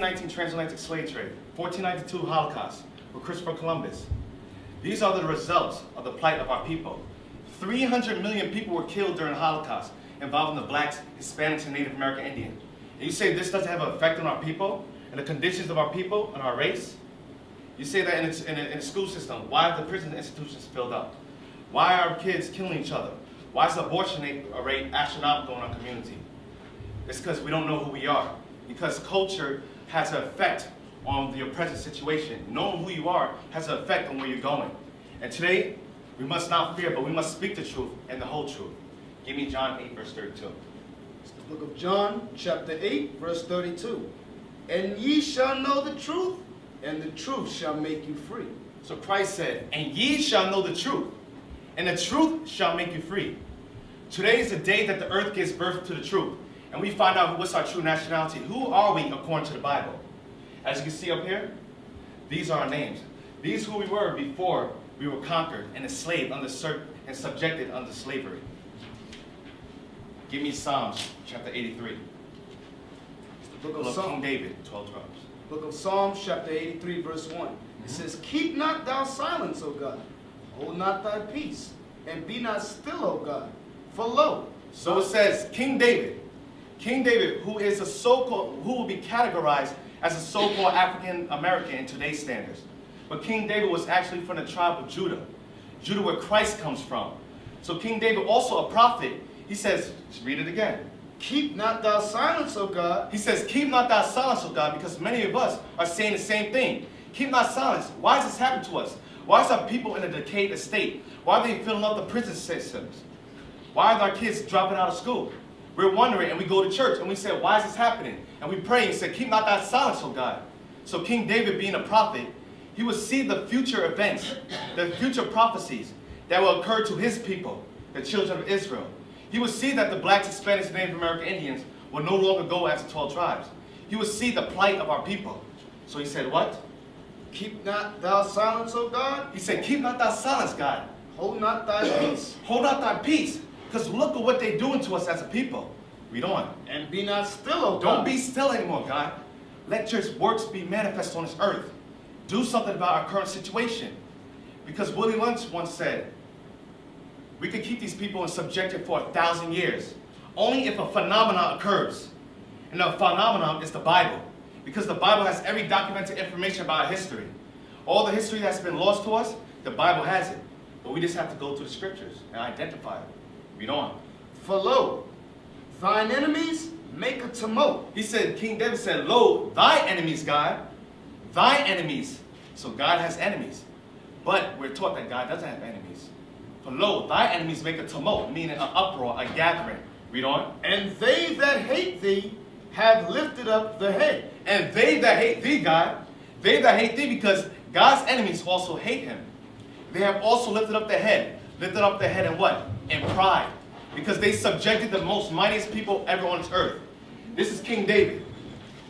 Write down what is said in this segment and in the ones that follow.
1419 transatlantic slave trade, 1492 Holocaust with Christopher Columbus. These are the results of the plight of our people. 300 million people were killed during the Holocaust involving the blacks, Hispanics, and Native American Indians. And you say this doesn't have an effect on our people and the conditions of our people and our race? You say that in the school system. Why are the prison institutions filled up? Why are kids killing each other? Why is the abortion rate astronomical in our community? It's because we don't know who we are. Because culture has an effect on your present situation. Knowing who you are has an effect on where you're going. And today, we must not fear, but we must speak the truth and the whole truth. Give me John 8, verse 32. It's the book of John, chapter 8, verse 32. And ye shall know the truth, and the truth shall make you free. So Christ said, and ye shall know the truth, and the truth shall make you free. Today is the day that the earth gives birth to the truth, and we find out what's our true nationality. Who are we according to the Bible? As you can see up here, these are our names. These who we were before we were conquered and enslaved and subjected under slavery. Give me Psalms chapter 83. It's the book of King David, 12 tribes. Book of Psalms chapter 83, verse 1. It says, keep not thou silence, O God. Hold not thy peace, and be not still, O God. For lo. So it says, King David, who is a so-called, who will be categorized as a so-called African American in today's standards. But King David was actually from the tribe of Judah. Judah, where Christ comes from. So King David, also a prophet, he says, let's read it again. Keep not thou silence, O God. He says, keep not thou silence, O God, because many of us are saying the same thing. Keep not silence. Why does this happen to us? Why is our people in a decayed state? Why are they filling up the prison systems? Why are our kids dropping out of school? We're wondering, and we go to church, and we say, why is this happening? And we pray and say, keep not thy silence, O God. So King David, being a prophet, he would see the future events, the future prophecies that will occur to his people, the children of Israel. He would see that the blacks, Hispanics, and Native American Indians will no longer go as the 12 tribes. He would see the plight of our people. So he said, what? Keep not thou silence, O God. He said, keep not thy silence, God. Hold not thy peace. Hold not thy peace. Because look at what they're doing to us as a people. Read on. And be not still, O God. Don't be still anymore, God. Let your works be manifest on this earth. Do something about our current situation. Because Willie Lynch once said, we could keep these people in subjection for 1,000 years, only if a phenomenon occurs. And the phenomenon is the Bible. Because the Bible has every documented information about our history. All the history that's been lost to us, the Bible has it. But we just have to go to the scriptures and identify it. Read on. For lo, thine enemies make a tumult. He said, King David said, lo, thy enemies, God. Thy enemies. So God has enemies. But we're taught that God doesn't have enemies. For lo, thy enemies make a tumult, meaning an uproar, a gathering. Read on. And they that hate thee have lifted up the head. And they that hate thee, God, they that hate thee, because God's enemies also hate him. They have also lifted up their head. Lifted up their head in what? In pride. Because they subjected the most mightiest people ever on this earth. This is King David.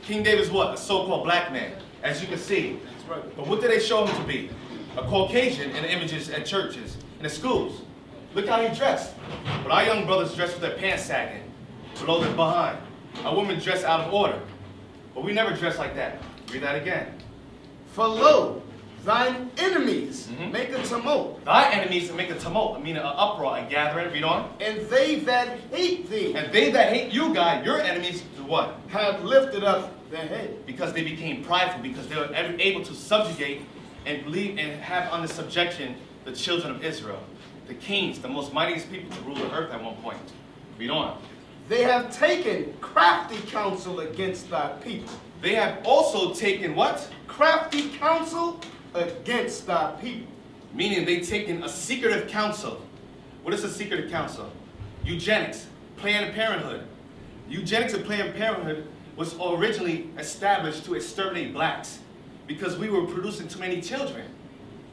King David is what? A so-called black man, as you can see. That's right. But what did they show him to be? A Caucasian in the images at churches, in the schools. Look how he dressed. But our young brothers dress with their pants sagging, below their behind. Our women dress out of order. But we never dress like that. Read that again. For lo, thine enemies make a tumult. Thy enemies make a tumult, meaning an uproar, a gathering. Read on. And they that hate thee. And they that hate you, God, your enemies, do what? Have lifted up their head. Because they became prideful, because they were able to subjugate and believe and have under subjection the children of Israel. The kings, the most mightiest people to rule the earth at one point. Read on. They have taken crafty counsel against thy people. They have also taken what? Crafty counsel against thy people. Meaning they've taken a secretive counsel. What is a secretive counsel? Eugenics, Planned Parenthood. Eugenics and Planned Parenthood was originally established to exterminate blacks because we were producing too many children.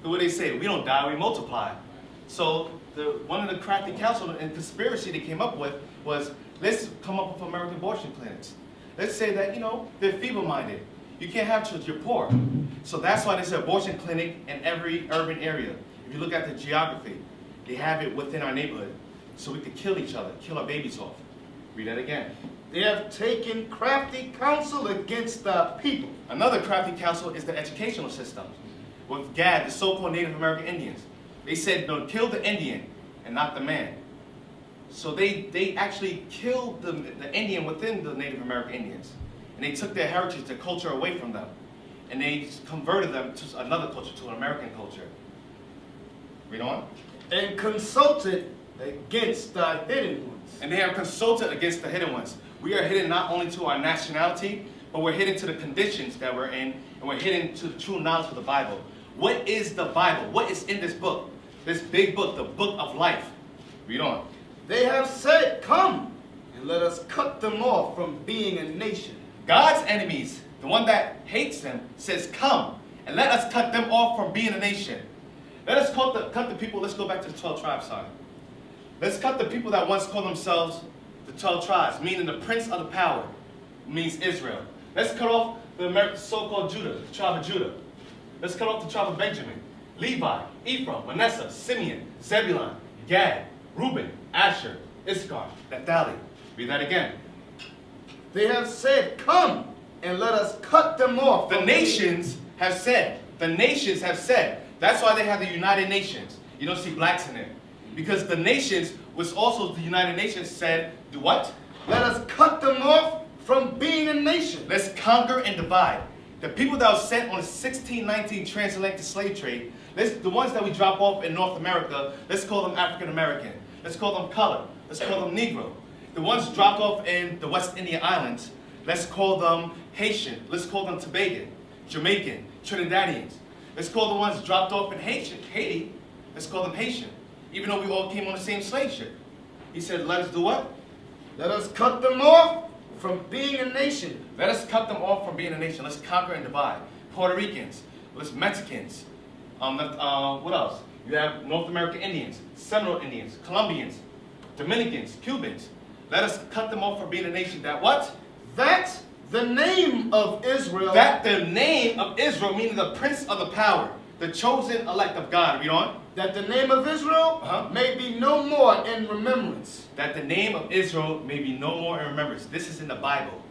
So what they say, we don't die, we multiply. So one of the crafty counsel and conspiracy they came up with was, let's come up with American abortion clinics. Let's say that, they're feeble-minded. You can't have children, you're poor. So that's why there's an abortion clinic in every urban area. If you look at the geography, they have it within our neighborhood. So we could kill each other, kill our babies off. Read that again. They have taken crafty counsel against the people. Another crafty counsel is the educational system. With Gad, the so-called Native American Indians. They said, no, kill the Indian and not the man. So they actually killed the Indian within the Native American Indians. And they took their heritage, their culture away from them. And they converted them to another culture, to an American culture. Read on. And consulted against the hidden ones. And they have consulted against the hidden ones. We are hidden not only to our nationality, but we're hidden to the conditions that we're in, and we're hidden to the true knowledge of the Bible. What is the Bible? What is in this book? This big book, the book of life. Read on. They have said, come, and let us cut them off from being a nation. God's enemies, the one that hates them, says, come, and let us cut them off from being a nation. Let us cut the people. Let's go back to the 12 tribes side. Let's cut the people that once called themselves the 12 tribes, meaning the prince of the power, means Israel. Let's cut off the so-called Judah, the tribe of Judah. Let's cut off the tribe of Benjamin, Levi, Ephraim, Manasseh, Simeon, Zebulun, Gad, Reuben, Asher, Issachar, Naphtali. Read that again. They have said, come, and let us cut them off. The nations have said. The nations have said. That's why they have the United Nations. You don't see blacks in it. Because the nations, was also the United Nations, said, do what? Let us cut them off from being a nation. Let's conquer and divide. The people that were sent on the 1619 transatlantic slave trade, the ones that we drop off in North America, let's call them African American. Let's call them colored. Let's call them Negro. The ones dropped off in the West Indian Islands, let's call them Haitian. Let's call them Tobagan, Jamaican, Trinidadians. Let's call the ones dropped off in Haiti, let's call them Haitian. Even though we all came on the same slave ship. He said, let us do what? Let us cut them off from being a nation. Let us cut them off from being a nation. Let's conquer and divide. Puerto Ricans, let's Mexicans. What else? You have North American Indians, Seminole Indians, Colombians, Dominicans, Cubans. Let us cut them off from being a nation that what? That the name of Israel. That the name of Israel, meaning the prince of the power, the chosen elect of God. Read on. That the name of Israel may be no more in remembrance. That the name of Israel may be no more in remembrance. This is in the Bible.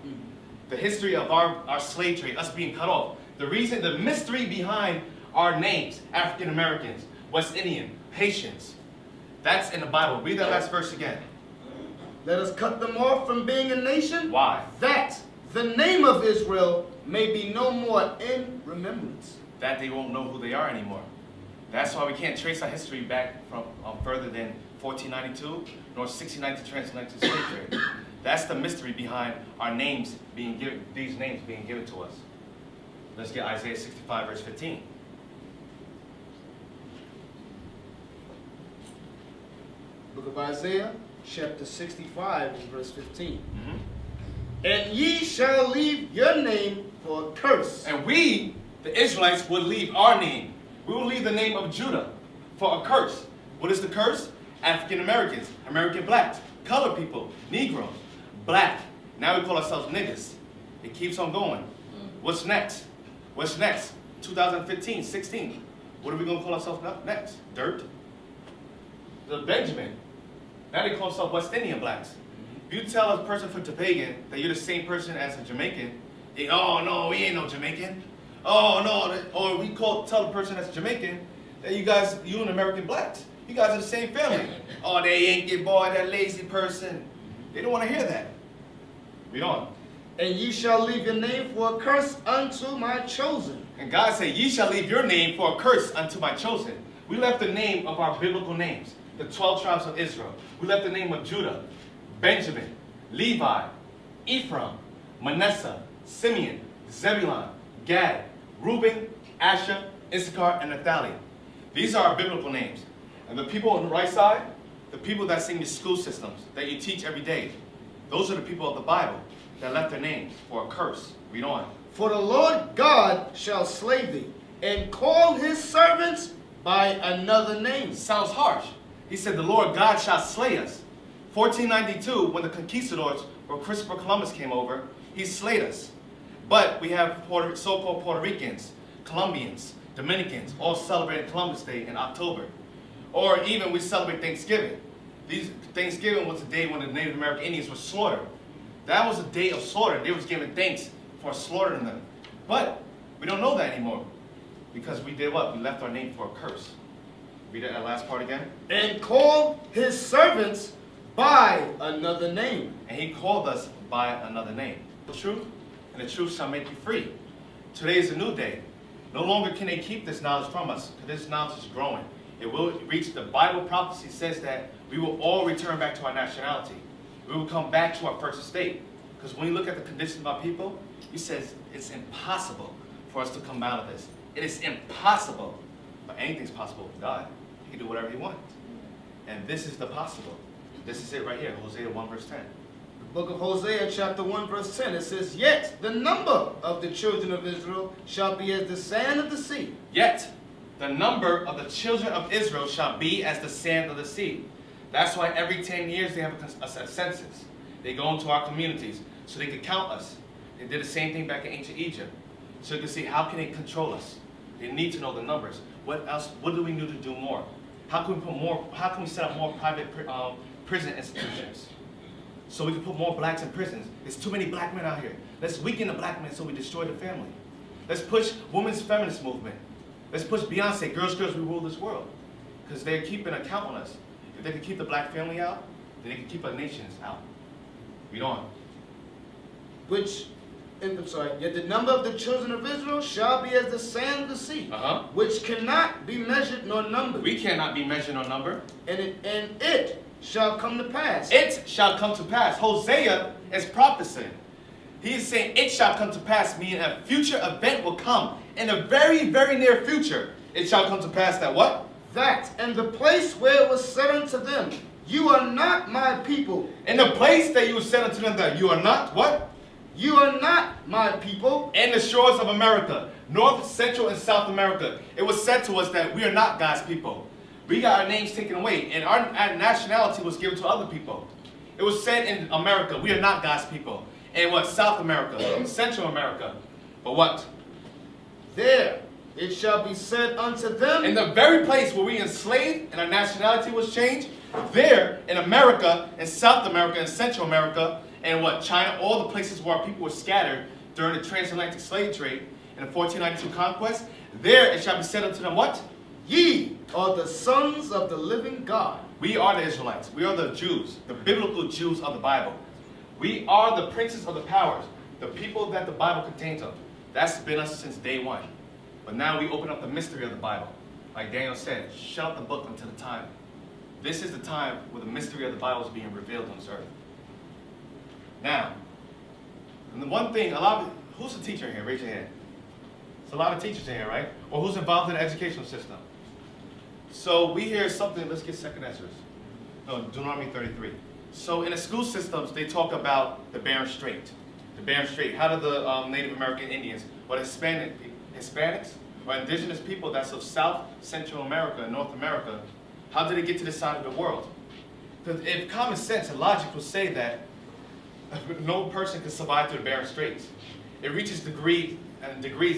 The history of our slave trade, us being cut off. The reason, the mystery behind our names, African Americans, West Indian, Haitians. That's in the Bible. Read that last verse again. Let us cut them off from being a nation. Why? That the name of Israel may be no more in remembrance. That they won't know who they are anymore. That's why we can't trace our history back from further than 1492 nor 1692 transatlantic slave trade. That's the mystery behind our names being given, these names being given to us. Let's get Isaiah 65 verse 15. Book of Isaiah, chapter 65, and verse 15. And ye shall leave your name for a curse. And we, the Israelites, will leave our name. We will leave the name of Judah for a curse. What is the curse? African Americans, American blacks, colored people, Negroes, black. Now we call ourselves niggas. It keeps on going. What's next? What's next? 2015, 16. What are we going to call ourselves next? Dirt? The Benjamin. Now they call themselves West Indian blacks. If you tell a person from Tobagan that you're the same person as a Jamaican, they, oh no, we ain't no Jamaican. Oh no, or we tell the person that's Jamaican that you and American blacks, you guys are the same family. Oh, they ain't get boy, that lazy person. They don't want to hear that. Read on. And ye shall leave your name for a curse unto my chosen. And God said, ye shall leave your name for a curse unto my chosen. We left the name of our biblical names, the 12 tribes of Israel. We left the name of Judah, Benjamin, Levi, Ephraim, Manasseh, Simeon, Zebulun, Gad, Reuben, Asher, Issachar, and Naphtali. These are our biblical names. And the people on the right side, the people that sing the school systems, that you teach every day, those are the people of the Bible that left their names for a curse. Read on. For the Lord God shall slay thee, and call his servants by another name. Sounds harsh. He said, the Lord God shall slay us. 1492, when the conquistadors, or Christopher Columbus came over, he slayed us. But we have so-called Puerto Ricans, Colombians, Dominicans, all celebrating Columbus Day in October. Or even we celebrate Thanksgiving. Thanksgiving was the day when the Native American Indians were slaughtered. That was a day of slaughter. They was giving thanks for slaughtering them. But we don't know that anymore. Because we did what? We left our name for a curse. Read that last part again. And called his servants by another name. And he called us by another name. The truth, and the truth shall make you free. Today is a new day. No longer can they keep this knowledge from us, because this knowledge is growing. It will reach, the Bible prophecy says that we will all return back to our nationality. We will come back to our first estate. Because when you look at the condition of our people, he says it's impossible for us to come out of this. It is impossible. But anything's possible with God. He can do whatever he wants. And this is the possible. This is it right here, Hosea 1 verse 10. The book of Hosea chapter 1 verse 10, it says, Yet the number of the children of Israel shall be as the sand of the sea. Yet the number of the children of Israel shall be as the sand of the sea. That's why every 10 years they have a census. They go into our communities so they can count us. They did the same thing back in ancient Egypt. So you can see how can they control us. They need to know the numbers. What else? What do we need to do more? How can we put more? How can we set up more private prison institutions? So we can put more blacks in prisons. There's too many black men out here. Let's weaken the black men so we destroy the family. Let's push women's feminist movement. Let's push Beyonce, girls, girls, we rule this world. Because they're keeping a count on us. If they can keep the black family out, then they can keep our nations out. Read on. Yet the number of the children of Israel shall be as the sand of the sea, which cannot be measured nor numbered. We cannot be measured nor numbered. And it shall come to pass. It shall come to pass. Hosea is prophesying. He is saying it shall come to pass, meaning a future event will come. In the very, very near future, it shall come to pass that what? That, and the place where it was said unto them, You are not my people. In the place that you said unto them that you are not what? You are not my people. In the shores of America, North, Central, and South America, it was said to us that we are not God's people. We got our names taken away, and our nationality was given to other people. It was said in America, we are not God's people. And what? South America, Central America. But what? There it shall be said unto them. In the very place where we enslaved and our nationality was changed, there in America, and South America, and Central America, and what? China, all the places where our people were scattered during the transatlantic slave trade in the 1492 conquest, there it shall be said unto them what? Ye are the sons of the living God. We are the Israelites. We are the Jews, the biblical Jews of the Bible. We are the princes of the powers, the people that the Bible contains of. That's been us since day one. But now we open up the mystery of the Bible. Like Daniel said, shut up the book until the time. This is the time where the mystery of the Bible is being revealed on this earth. Now, and the one thing, who's a teacher in here? Raise your hand. There's a lot of teachers in here, right? Or who's involved in the educational system? So we hear something, let's get second Ezra. No, Deuteronomy 33. So in the school systems, they talk about the Bering Strait. The Bering Strait. How did the Native American Indians, or the Hispanics, or indigenous people that's of South, Central America, and North America, how did they get to this side of the world? Because if common sense and logic would say that no person can survive through the Bering Straits. It reaches degrees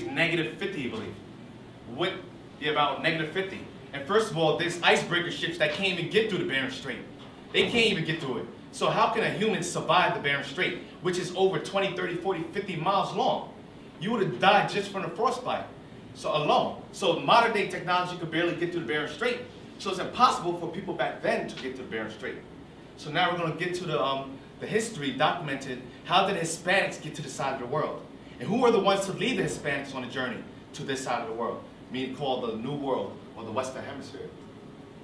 negative 50, you believe. About negative 50. And first of all, there's icebreaker ships that can't even get through the Bering Strait. They can't even get through it. So how can a human survive the Bering Strait, which is over 20, 30, 40, 50 miles long? You would have died just from the frostbite. So alone. So modern day technology could barely get through the Bering Strait. So it's impossible for people back then to get to the Bering Strait. So now we're going to get to the history documented. How did Hispanics get to this side of the world? And who are the ones to lead the Hispanics on the journey to this side of the world? Meaning called the New World or the Western Hemisphere.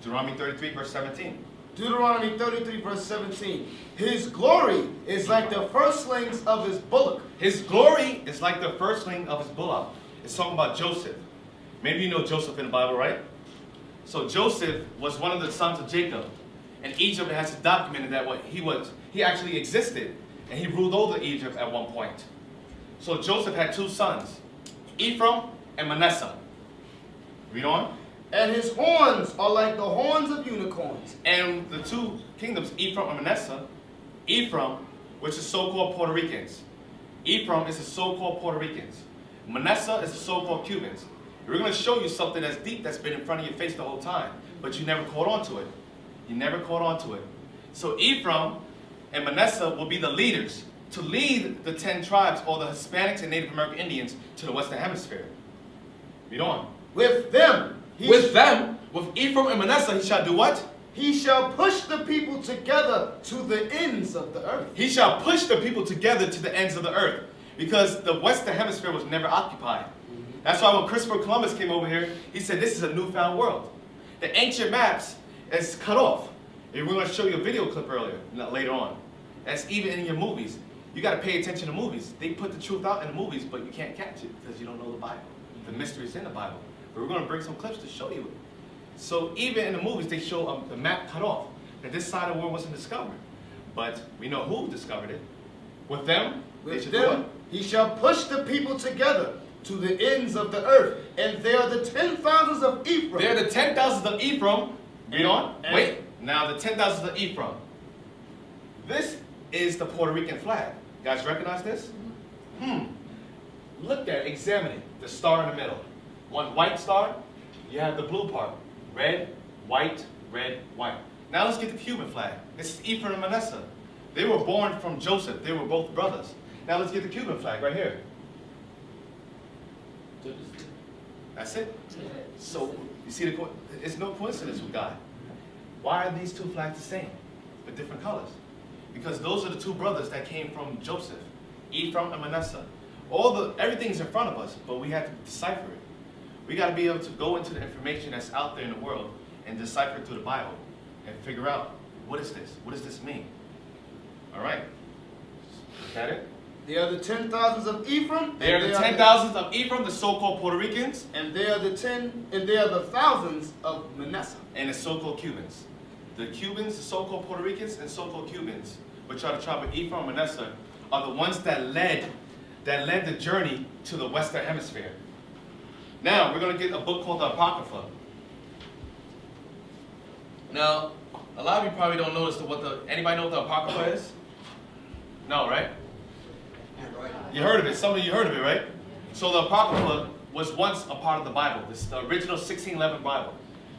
Deuteronomy 33 verse 17. Deuteronomy 33 verse 17. His glory is like the firstlings of his bullock. His glory is like the firstling of his bullock. It's talking about Joseph. Maybe you know Joseph in the Bible, right? So Joseph was one of the sons of Jacob. And Egypt has documented that he actually existed. And he ruled over Egypt at one point. So Joseph had two sons, Ephraim and Manasseh. Read on. And his horns are like the horns of unicorns. And the two kingdoms, Ephraim and Manasseh, Ephraim, which is so-called Puerto Ricans. Ephraim is the so-called Puerto Ricans. Manasseh is the so-called Cubans. We're going to show you something that's deep that's been in front of your face the whole time, but you never caught on to it. You never caught on to it. So Ephraim and Manasseh will be the leaders. to lead the 10 tribes, or the Hispanics and Native American Indians, to the Western Hemisphere. Read on. With them. With Ephraim and Manasseh, he shall do what? He shall push the people together to the ends of the earth. He shall push the people together to the ends of the earth. Because the Western Hemisphere was never occupied. That's why when Christopher Columbus came over here, he said this is a newfound world. The ancient maps is cut off. And we're going to show you a video clip later on. That's even in your movies. You got to pay attention to movies. They put the truth out in the movies, but you can't catch it because you don't know the Bible. The mystery is in the Bible. But we're going to bring some clips to show you it. So even in the movies, they show the map cut off. That this side of the world wasn't discovered. But we know who discovered it. With them, with them, he shall push the people together to the ends of the earth. And they are the 10,000s of Ephraim. They are the 10,000s of Ephraim. Read on. Wait. Now the 10,000s of Ephraim. This is the Puerto Rican flag. You guys recognize this? Look at it. Examine it. The star in the middle. One white star. You have the blue part. Red, white, red, white. Now let's get the Cuban flag. This is Ephraim and Manasseh. They were born from Joseph. They were both brothers. Now let's get the Cuban flag right here. That's it. So you see, it's no coincidence with God. Why are these two flags the same, but different colors? Because those are the two brothers that came from Joseph, Ephraim and Manasseh. Everything's in front of us, but we have to decipher it. We got to be able to go into the information that's out there in the world and decipher it through the Bible and figure out, what is this? What does this mean? All right. Is that it? They are the 10,000s of Ephraim. They are the 10,000s of Ephraim, the so-called Puerto Ricans. And they are the thousands of Manasseh. And the so-called Cubans. The Cubans, the so-called Puerto Ricans, and so-called Cubans, which are the tribe of Ephraim and Manasseh, are the ones that led the journey to the Western Hemisphere. Now, we're going to get a book called the Apocrypha. Now, a lot of you probably don't notice anybody know what the Apocrypha is? No, right? You heard of it. Some of you heard of it, right? So the Apocrypha was once a part of the Bible. This is the original 1611 Bible.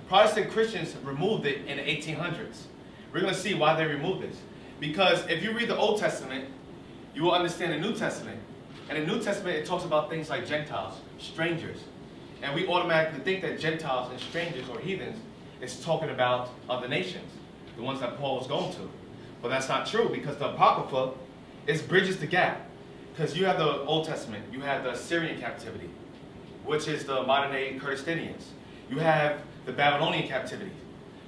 Protestant Christians removed it in the 1800s. We're going to see why they removed this. Because if you read the Old Testament, you will understand the New Testament. And in the New Testament, it talks about things like Gentiles, strangers. And we automatically think that Gentiles and strangers or heathens is talking about other nations, the ones that Paul was going to. But that's not true, because the Apocrypha bridges the gap. Because you have the Old Testament, you have the Assyrian captivity, which is the modern-day Kurdistanians. You have the Babylonian captivity,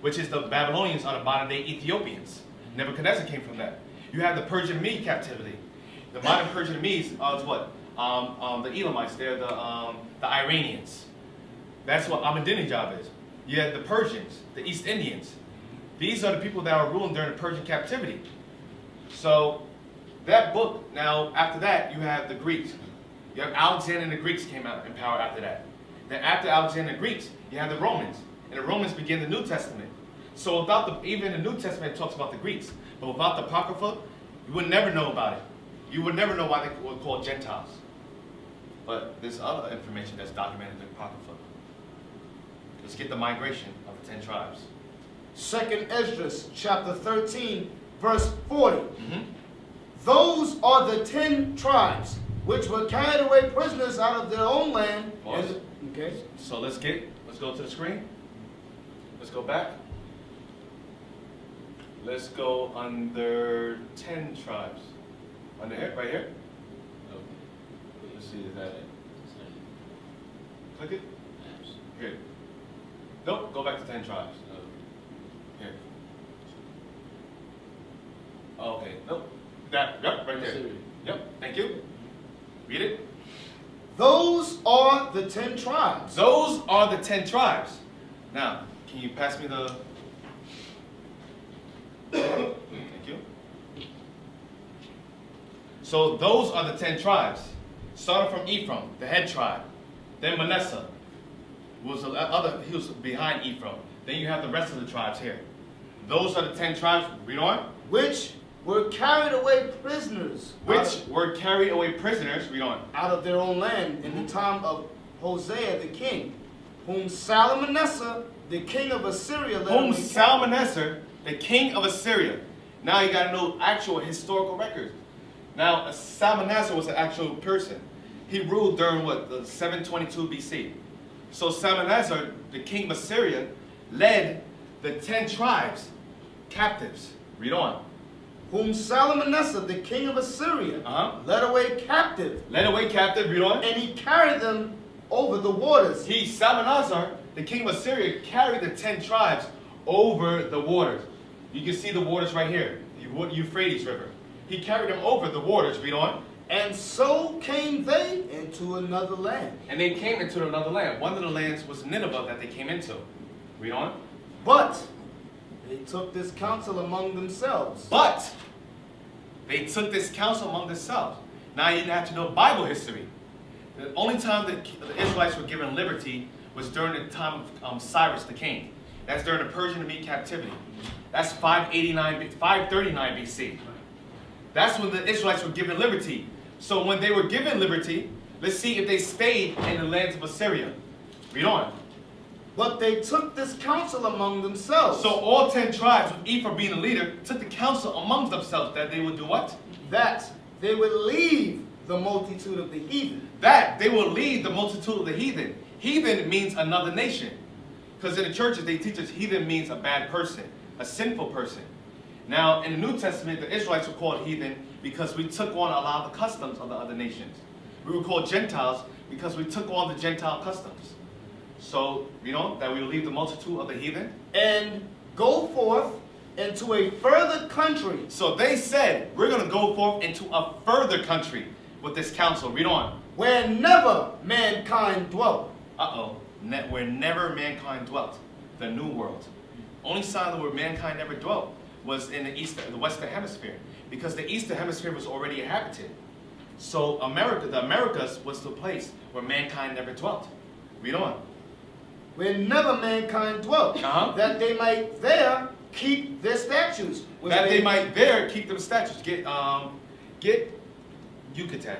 which is the Babylonians are the modern-day Ethiopians. Nebuchadnezzar came from that. You have the Persian Mede captivity. The modern Persian Medes are what? The Elamites. They're the Iranians. That's what Ahmadinejad is. You have the Persians, the East Indians. These are the people that were ruling during the Persian captivity. So that book, now after that, you have the Greeks. You have Alexander and the Greeks came out in power after that. Then after Alexander and the Greeks, you have the Romans. And the Romans begin the New Testament. So without even the New Testament it talks about the Greeks. But without the Apocrypha, you would never know about it. You would never know why they were called Gentiles. But there's other information that's documented in the Apocrypha. Let's get the migration of the 10 tribes. 2nd Esdras, chapter 13, verse 40. Those are the 10 tribes which were carried away prisoners out of their own land. Okay. So let's go to the screen. Let's go back. Let's go under 10 tribes. Under here, right here. Let's see, is that it? Click it. Here. Nope, go back to 10 tribes. Here. Okay, nope. Yep, right there. Yep, thank you. Read it. Those are the 10 tribes. Those are the 10 tribes. Now, can you pass me the... Thank you. So those are the 10 tribes. Starting from Ephraim, the head tribe. Then Manasseh he was behind Ephraim. Then you have the rest of the tribes here. Those are the 10 tribes. Read on. Which were carried away prisoners. Read on. Out of their own land in the time of Hosea the king, whom Salmanasseh, the king of Assyria, led away. Salmanasseh, the king of Assyria. Now you got to know actual historical records. Now, Salmanassar was an actual person. He ruled during what, the 722 BC. So Salmanassar, the king of Assyria, led the 10 tribes captives. Read on. Whom Salmanassar, the king of Assyria, led away captive. Led away captive, read on. And he carried them over the waters. He, Salmanassar, the king of Assyria, carried the 10 tribes over the waters. You can see the waters right here, the Euphrates River. He carried them over the waters, read on. And so came they into another land. And they came into another land. One of the lands was Nineveh that they came into. Read on. But they took this counsel among themselves. But they took this counsel among themselves. Now you have to know Bible history. The only time that the Israelites were given liberty was during the time of Cyrus the king. That's during the Persian and Mede captivity. That's 539 BC. That's when the Israelites were given liberty. So when they were given liberty, let's see if they stayed in the lands of Assyria. Read on. But they took this counsel among themselves. So all 10 tribes, with Ephraim being the leader, took the counsel amongst themselves that they would do what? That they would leave the multitude of the heathen. That they will lead the multitude of the heathen. Heathen means another nation. Because in the churches they teach us heathen means a bad person, a sinful person. Now in the New Testament the Israelites were called heathen because we took on a lot of the customs of the other nations. We were called Gentiles because we took on the Gentile customs. So, you know, that we will leave the multitude of the heathen. And go forth into a further country. So they said, we're going to go forth into a further country with this counsel. Read on. Where never mankind dwelt. Where never mankind dwelt. The New World. Only sign where mankind never dwelt was in the Western Hemisphere. Because the Eastern Hemisphere was already inhabited. So the Americas was the place where mankind never dwelt. Read on. Where never mankind dwelt. That they might there keep their statutes. That they might there keep them statutes. Get Yucatan.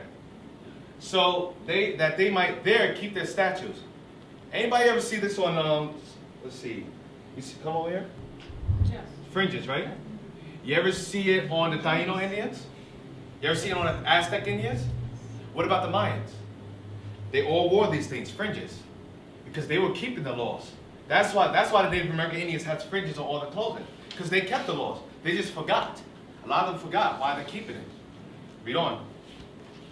So that they might there keep their statutes. Anybody ever see this on let's see. You see, come over here? Yes. Fringes, right? You ever see it on the Taino Indians? You ever see it on the Aztec Indians? What about the Mayans? They all wore these things, fringes, because they were keeping the laws. That's why the Native American Indians had fringes on all their clothing, because they kept the laws. They just forgot. A lot of them forgot why they're keeping it. Read on.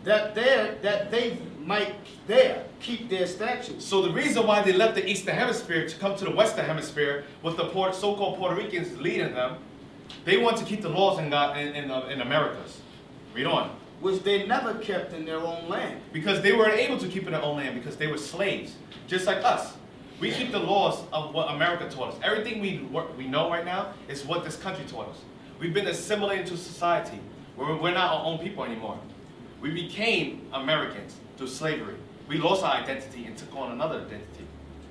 That they might there keep their statutes. So the reason why they left the Eastern Hemisphere to come to the Western Hemisphere with the so-called Puerto Ricans leading them, they want to keep the laws in Americas. Read on. Which they never kept in their own land. Because they weren't able to keep in their own land because they were slaves, just like us. We keep the laws of what America taught us. Everything we know right now is what this country taught us. We've been assimilated to society. We're not our own people anymore. We became Americans through slavery. We lost our identity and took on another identity.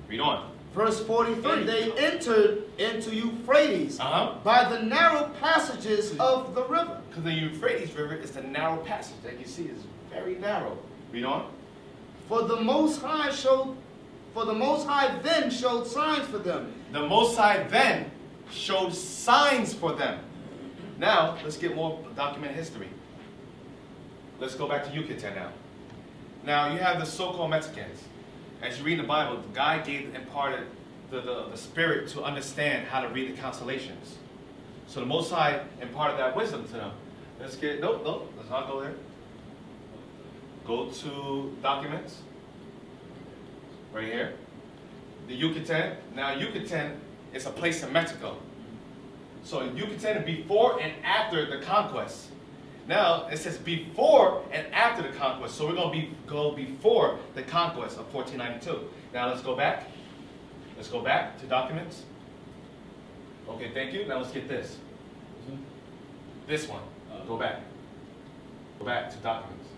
Read on. Verse 43, they entered into Euphrates by the narrow passages of the river. Because the Euphrates River is the narrow passage that you see is very narrow. Read on. For the Most High then showed signs for them. The Most High then showed signs for them. Now, let's get more documented history. Let's go back to Yucatan now. Now, you have the so-called Mexicans. As you read the Bible, God imparted the spirit to understand how to read the constellations. So the Most High imparted that wisdom to them. Let's not go there. Go to documents. Right here. The Yucatan. Now Yucatan is a place in Mexico. So Yucatan is before and after the conquest. Now it says before and after the conquest. So we're going to go before the conquest of 1492. Now let's go back. Let's go back to documents. Okay, thank you. Now let's get this. This one. Go back. Go back to documents.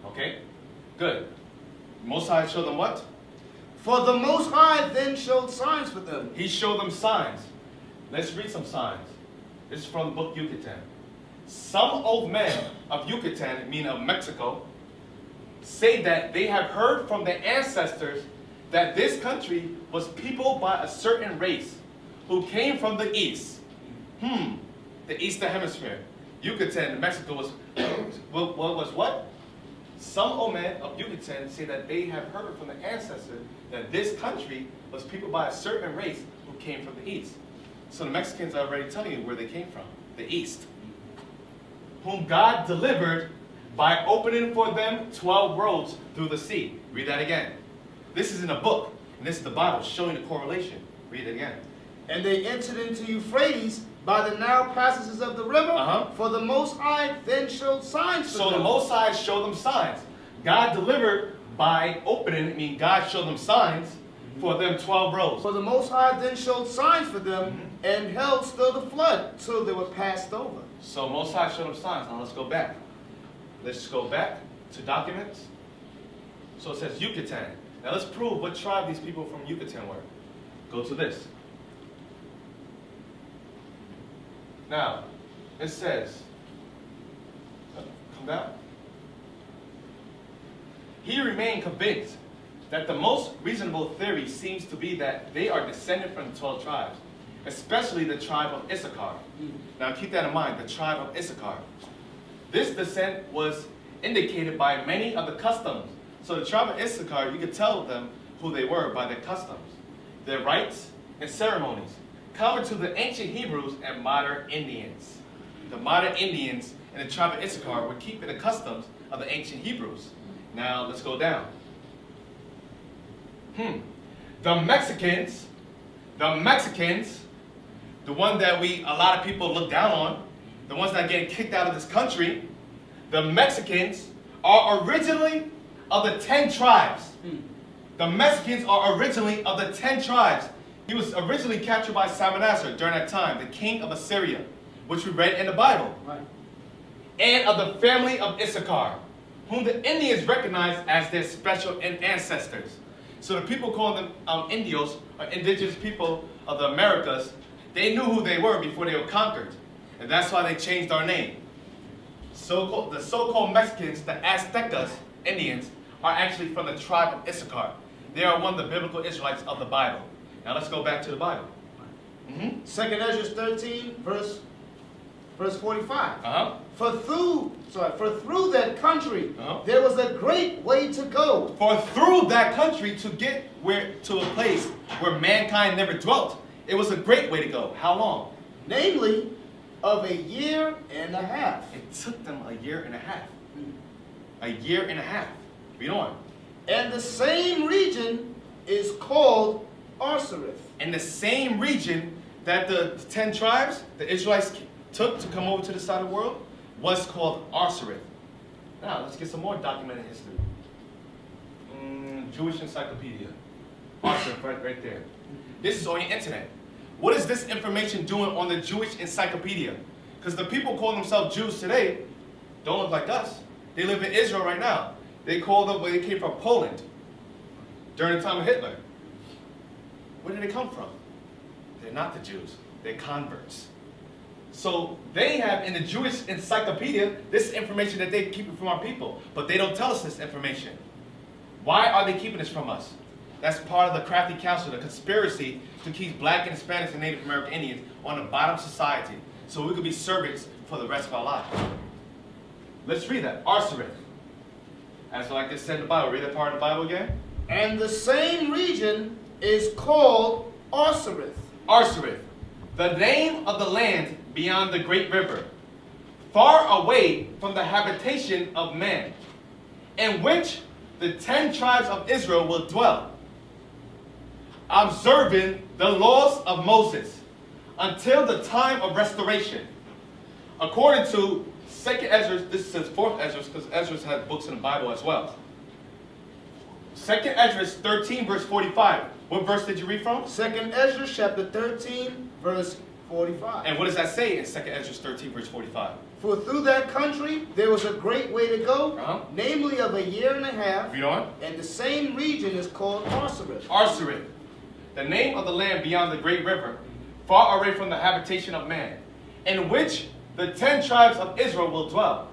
Okay? Good. Most High showed them what? For the Most High then showed signs for them. He showed them signs. Let's read some signs. This is from the book Yucatan. Some old men of Yucatan, meaning of Mexico, say that they have heard from their ancestors that this country was peopled by a certain race who came from the east. The Eastern Hemisphere. Yucatan, Mexico, was what was what? Some Omen of Yucatan say that they have heard from the ancestor that this country was peopled by a certain race who came from the east. So the Mexicans are already telling you where they came from, the east. Whom God delivered by opening for them 12 roads through the sea. Read that again. This is in a book, and this is the Bible showing the correlation. Read it again. And they entered into Euphrates by the narrow passages of the river, for the Most High then showed signs for them. So the Most High showed them signs. God delivered by opening, I mean God showed them signs for them 12 roads. For the Most High then showed signs for them, and held still the flood till they were passed over. So Most High showed them signs. Now let's go back. Let's go back to documents. So it says Yucatan. Now let's prove what tribe these people from Yucatan were. Go to this. Now, it says, come down. He remained convinced that the most reasonable theory seems to be that they are descended from the 12 tribes, especially the tribe of Issachar. Now keep that in mind, the tribe of Issachar. This descent was indicated by many of the customs. So the tribe of Issachar, you could tell them who they were by their customs, their rites and ceremonies, common to the ancient Hebrews and modern Indians. The modern Indians and the tribe of Issachar were keeping the customs of the ancient Hebrews. Now let's go down. The Mexicans, the one that a lot of people look down on, the ones that are getting kicked out of this country, the Mexicans are originally of the 10 tribes. The Mexicans are originally of the 10 tribes. He was originally captured by Salmanassar during that time, the king of Assyria, which we read in the Bible. Right. And of the family of Issachar, whom the Indians recognized as their special ancestors. So the people calling them Indios, or indigenous people of the Americas, they knew who they were before they were conquered. And that's why they changed our name. The so-called Mexicans, the Aztecas, Indians, are actually from the tribe of Issachar. They are one of the biblical Israelites of the Bible. Now let's go back to the Bible. 2 Ezra 13, verse 45. For through that country there was a great way to go. For through that country to get to a place where mankind never dwelt, it was a great way to go. How long? Namely, of a year and a half. It took them a year and a half. A year and a half. Read on. And the same region is called Arsareth. And the same region that the 10 tribes, the Israelites took to come over to the side of the world, was called Arsareth. Now, let's get some more documented history. Jewish Encyclopedia. Arsareth, right there. This is on your internet. What is this information doing on the Jewish Encyclopedia? Because the people call themselves Jews today don't look like us. They live in Israel right now. They came from Poland during the time of Hitler. Where did they come from? They're not the Jews. They're converts. So they have in the Jewish Encyclopedia this information that they keep from our people, but they don't tell us this information. Why are they keeping this from us? That's part of the crafty council, the conspiracy to keep black and Hispanics and Native American Indians on the bottom of society so we could be servants for the rest of our lives. Let's read that. Arsareth. As like this said in the Bible. Read that part of the Bible again. And the same region is called Arsareth. Arsareth, the name of the land beyond the great river, far away from the habitation of man, in which the 10 tribes of Israel will dwell, observing the laws of Moses until the time of restoration. According to 2nd Ezra, this says 4th Ezra because Ezra has books in the Bible as well. 2nd Ezra 13 verse 45. What verse did you read from? 2nd Ezra chapter 13 verse 45. And what does that say in 2nd Ezra 13 verse 45? For through that country there was a great way to go, namely of a year and a half. Read on. And the same region is called Arsareth. Arsareth, the name of the land beyond the great river, far away from the habitation of man, in which the 10 tribes of Israel will dwell,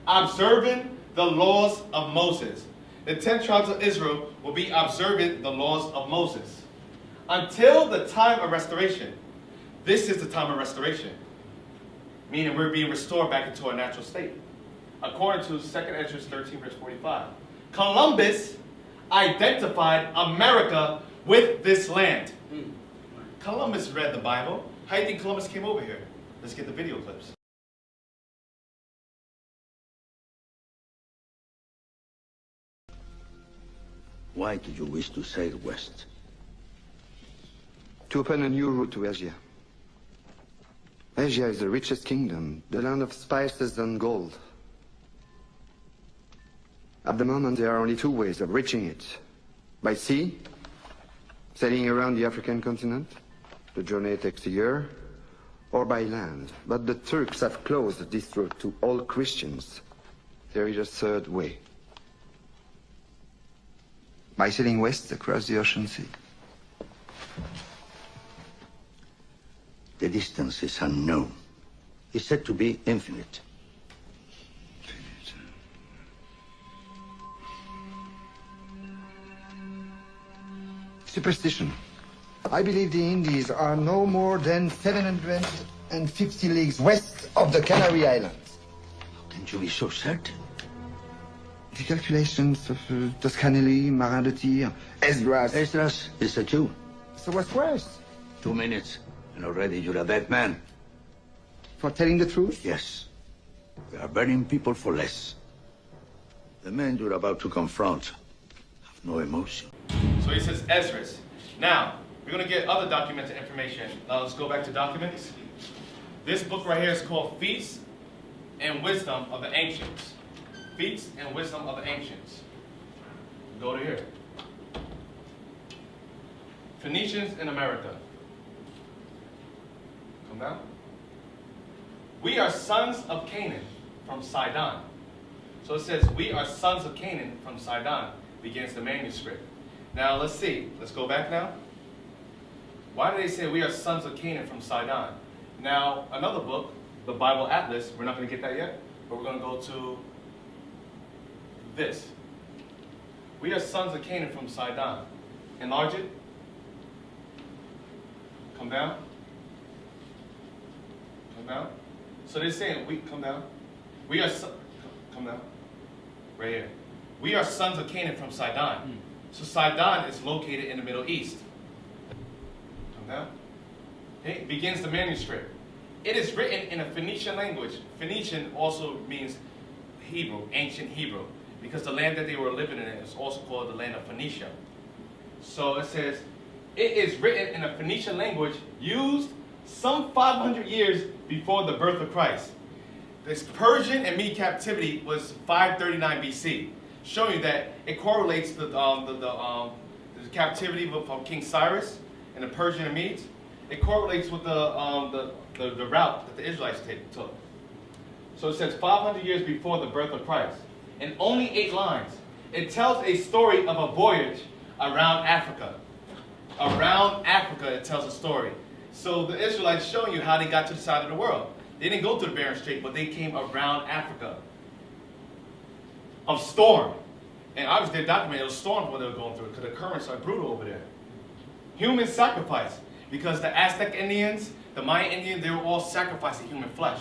observing the laws of Moses. The 10 tribes of Israel will be observing the laws of Moses until the time of restoration. This is the time of restoration, meaning we're being restored back into our natural state. according to 2nd Ezra 13, verse 45. Columbus identified America with this land. Columbus read the Bible. How do you think Columbus came over here? Let's get the video clips. Why do you wish to sail west? To open a new route to Asia. Asia is the richest kingdom, the land of spices and gold. At the moment, there are only two ways of reaching it. By sea, sailing around the African continent. The journey takes a year. Or by land. But the Turks have closed this route to all Christians. There is a third way. By sailing west across the ocean sea. The distance is unknown. It's said to be infinite. Superstition. I believe the Indies are no more than 750 leagues west of the Canary Islands. How can you be so certain? The calculations of Toscanelli, Marin de Tir, Esdras. Esdras is a Jew. So what's worse? 2 minutes, and already you're a dead man. For telling the truth? Yes. We are burning people for less. The men you're about to confront have no emotion. So he says Esdras. Now, we're going to get other documented information. Now let's go back to documents. This book right here is called Feats and Wisdom of the Ancients. Feats and Wisdom of the Ancients. Go to here. Phoenicians in America. Come down. We are sons of Canaan from Sidon. So it says, we are sons of Canaan from Sidon, begins the manuscript. Now let's see. Let's go back now. Why do they say we are sons of Canaan from Sidon? Now, another book, the Bible Atlas, we're not going to get that yet, but we're going to go to this. We are sons of Canaan from Sidon. Enlarge it. Come down. Come down. So they're saying, come down. We are, come down. Right here. We are sons of Canaan from Sidon. So Sidon is located in the Middle East. Come down. Okay, begins the manuscript. It is written in a Phoenician language. Phoenician also means Hebrew, ancient Hebrew, because the land that they were living in is also called the land of Phoenicia. So it says, it is written in a Phoenician language used some 500 years before the birth of Christ. This Persian and Mede captivity was 539 BC, showing that it correlates the captivity from King Cyrus and the Persian and Medes. It correlates with the route that the Israelites took. So it says 500 years before the birth of Christ. In only 8 lines, it tells a story of a voyage around Africa. Around Africa, it tells a story. So the Israelites showing you how they got to the side of the world. They didn't go to the Bering Strait, but they came around Africa. Of storm. And obviously they documented those storms what they were going through, because the currents are brutal over there. Human sacrifice. Because the Aztec Indians, the Mayan Indians, they were all sacrificing human flesh.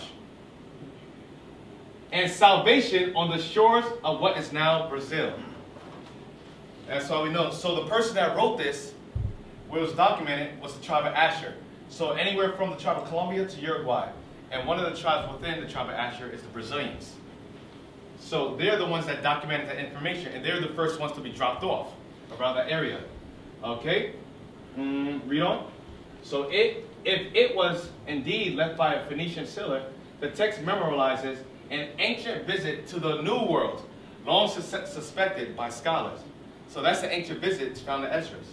And salvation on the shores of what is now Brazil. That's all we know. So the person that wrote this, where it was documented, was the tribe of Asher. So anywhere from the tribe of Colombia to Uruguay. And one of the tribes within the tribe of Asher is the Brazilians. So they're the ones that documented that information, and they're the first ones to be dropped off around that area. Okay? Read on. So if it was indeed left by a Phoenician sailor, the text memorializes an ancient visit to the New World, long suspected by scholars. So that's the ancient visit. It's found in Esdras.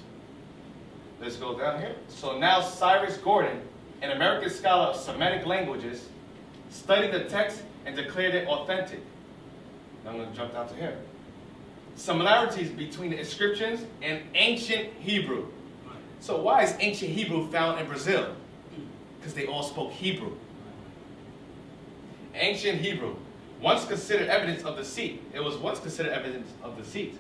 Let's go down here. So now Cyrus Gordon, an American scholar of Semitic languages, studied the text and declared it authentic. Now I'm going to jump down to here. Similarities between the inscriptions and ancient Hebrew. So why is ancient Hebrew found in Brazil? Because they all spoke Hebrew. Ancient Hebrew, once considered evidence of deceit, it was once considered evidence of deceit,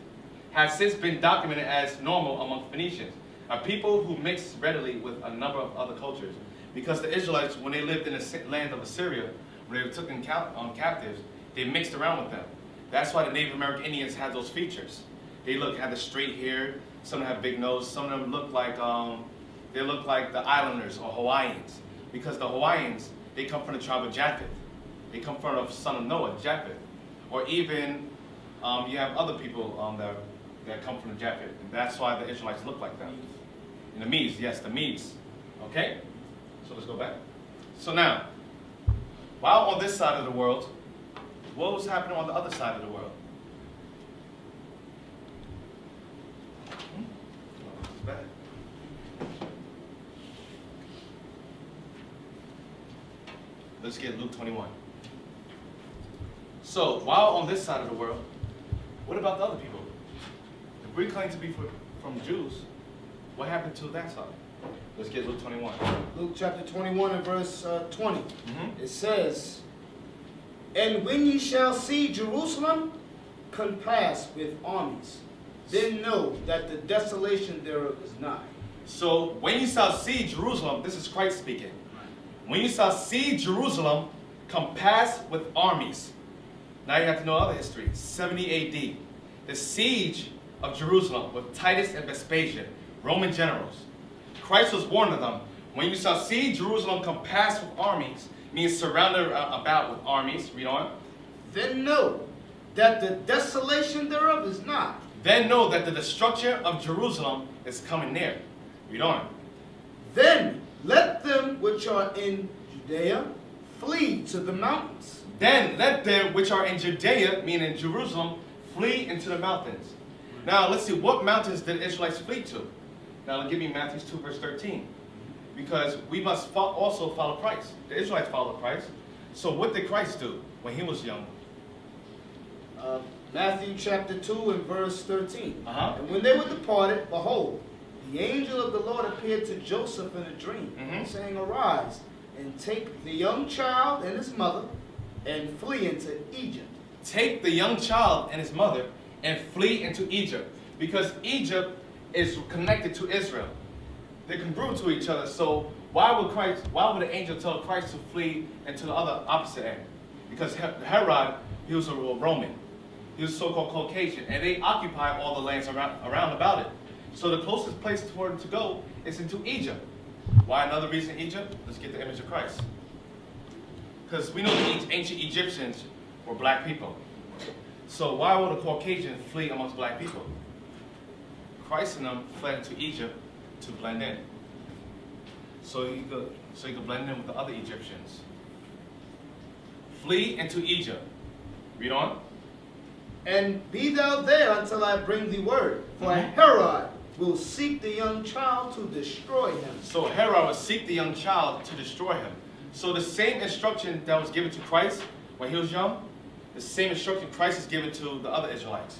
has since been documented as normal among Phoenicians, a people who mix readily with a number of other cultures. Because the Israelites, when they lived in the land of Assyria, when they were taken captives, They mixed around with them. That's why the Native American Indians had those features. They had the straight hair. Some have big nose. Some of them look like the islanders or Hawaiians, because the Hawaiians, they come from the tribe of Japheth. They come from the son of Noah, Japheth. Or even you have other people that come from the Japheth. And that's why the Israelites look like them. And the Medes, yes, the Medes. Okay? So let's go back. So now, while on this side of the world, what was happening on the other side of the world? Back. Let's get Luke 21. So, while on this side of the world, what about the other people? If we claim to be from Jews, what happened to that side? Let's get Luke 21. Luke chapter 21 and verse 20. Mm-hmm. It says, "And when ye shall see Jerusalem compassed with armies, then know that the desolation thereof is nigh." So, when you shall see Jerusalem, this is Christ speaking. When you shall see Jerusalem compassed with armies. Now you have to know other history. 70 AD. The siege of Jerusalem with Titus and Vespasian, Roman generals. Christ was warned of them. When you shall see Jerusalem compassed with armies, means surrounded about with armies. Read on. "Then know that the desolation thereof is nigh." Then know that the destruction of Jerusalem is coming near. Read on. "Then let them which are in Judea flee to the mountains." Then let them which are in Judea, meaning Jerusalem, flee into the mountains. Now let's see, what mountains did the Israelites flee to? Now give me Matthew 2 verse 13. Because we must also follow Christ. The Israelites followed Christ. So what did Christ do when he was young? Matthew chapter 2 and verse 13. Uh-huh. "And when they were departed, behold, the angel of the Lord appeared to Joseph in a dream, saying, Arise, and take the young child and his mother, and flee into Egypt." Take the young child and his mother and flee into Egypt. Because Egypt is connected to Israel. They're congruent to each other. So why would the angel tell Christ to flee into the other opposite end? Because Herod, he was a Roman. He was so-called Caucasian. And they occupy all the lands around about it. So the closest place for him to go is into Egypt. Why another reason Egypt? Let's get the image of Christ. Because we know the ancient Egyptians were black people. So why would a Caucasian flee amongst black people? Christ and them fled into Egypt to blend in. So you could blend in with the other Egyptians. Flee into Egypt. Read on. "And be thou there until I bring thee word, for Herod will seek the young child to destroy him." So Herod will seek the young child to destroy him. So the same instruction that was given to Christ when he was young, the same instruction Christ is given to the other Israelites.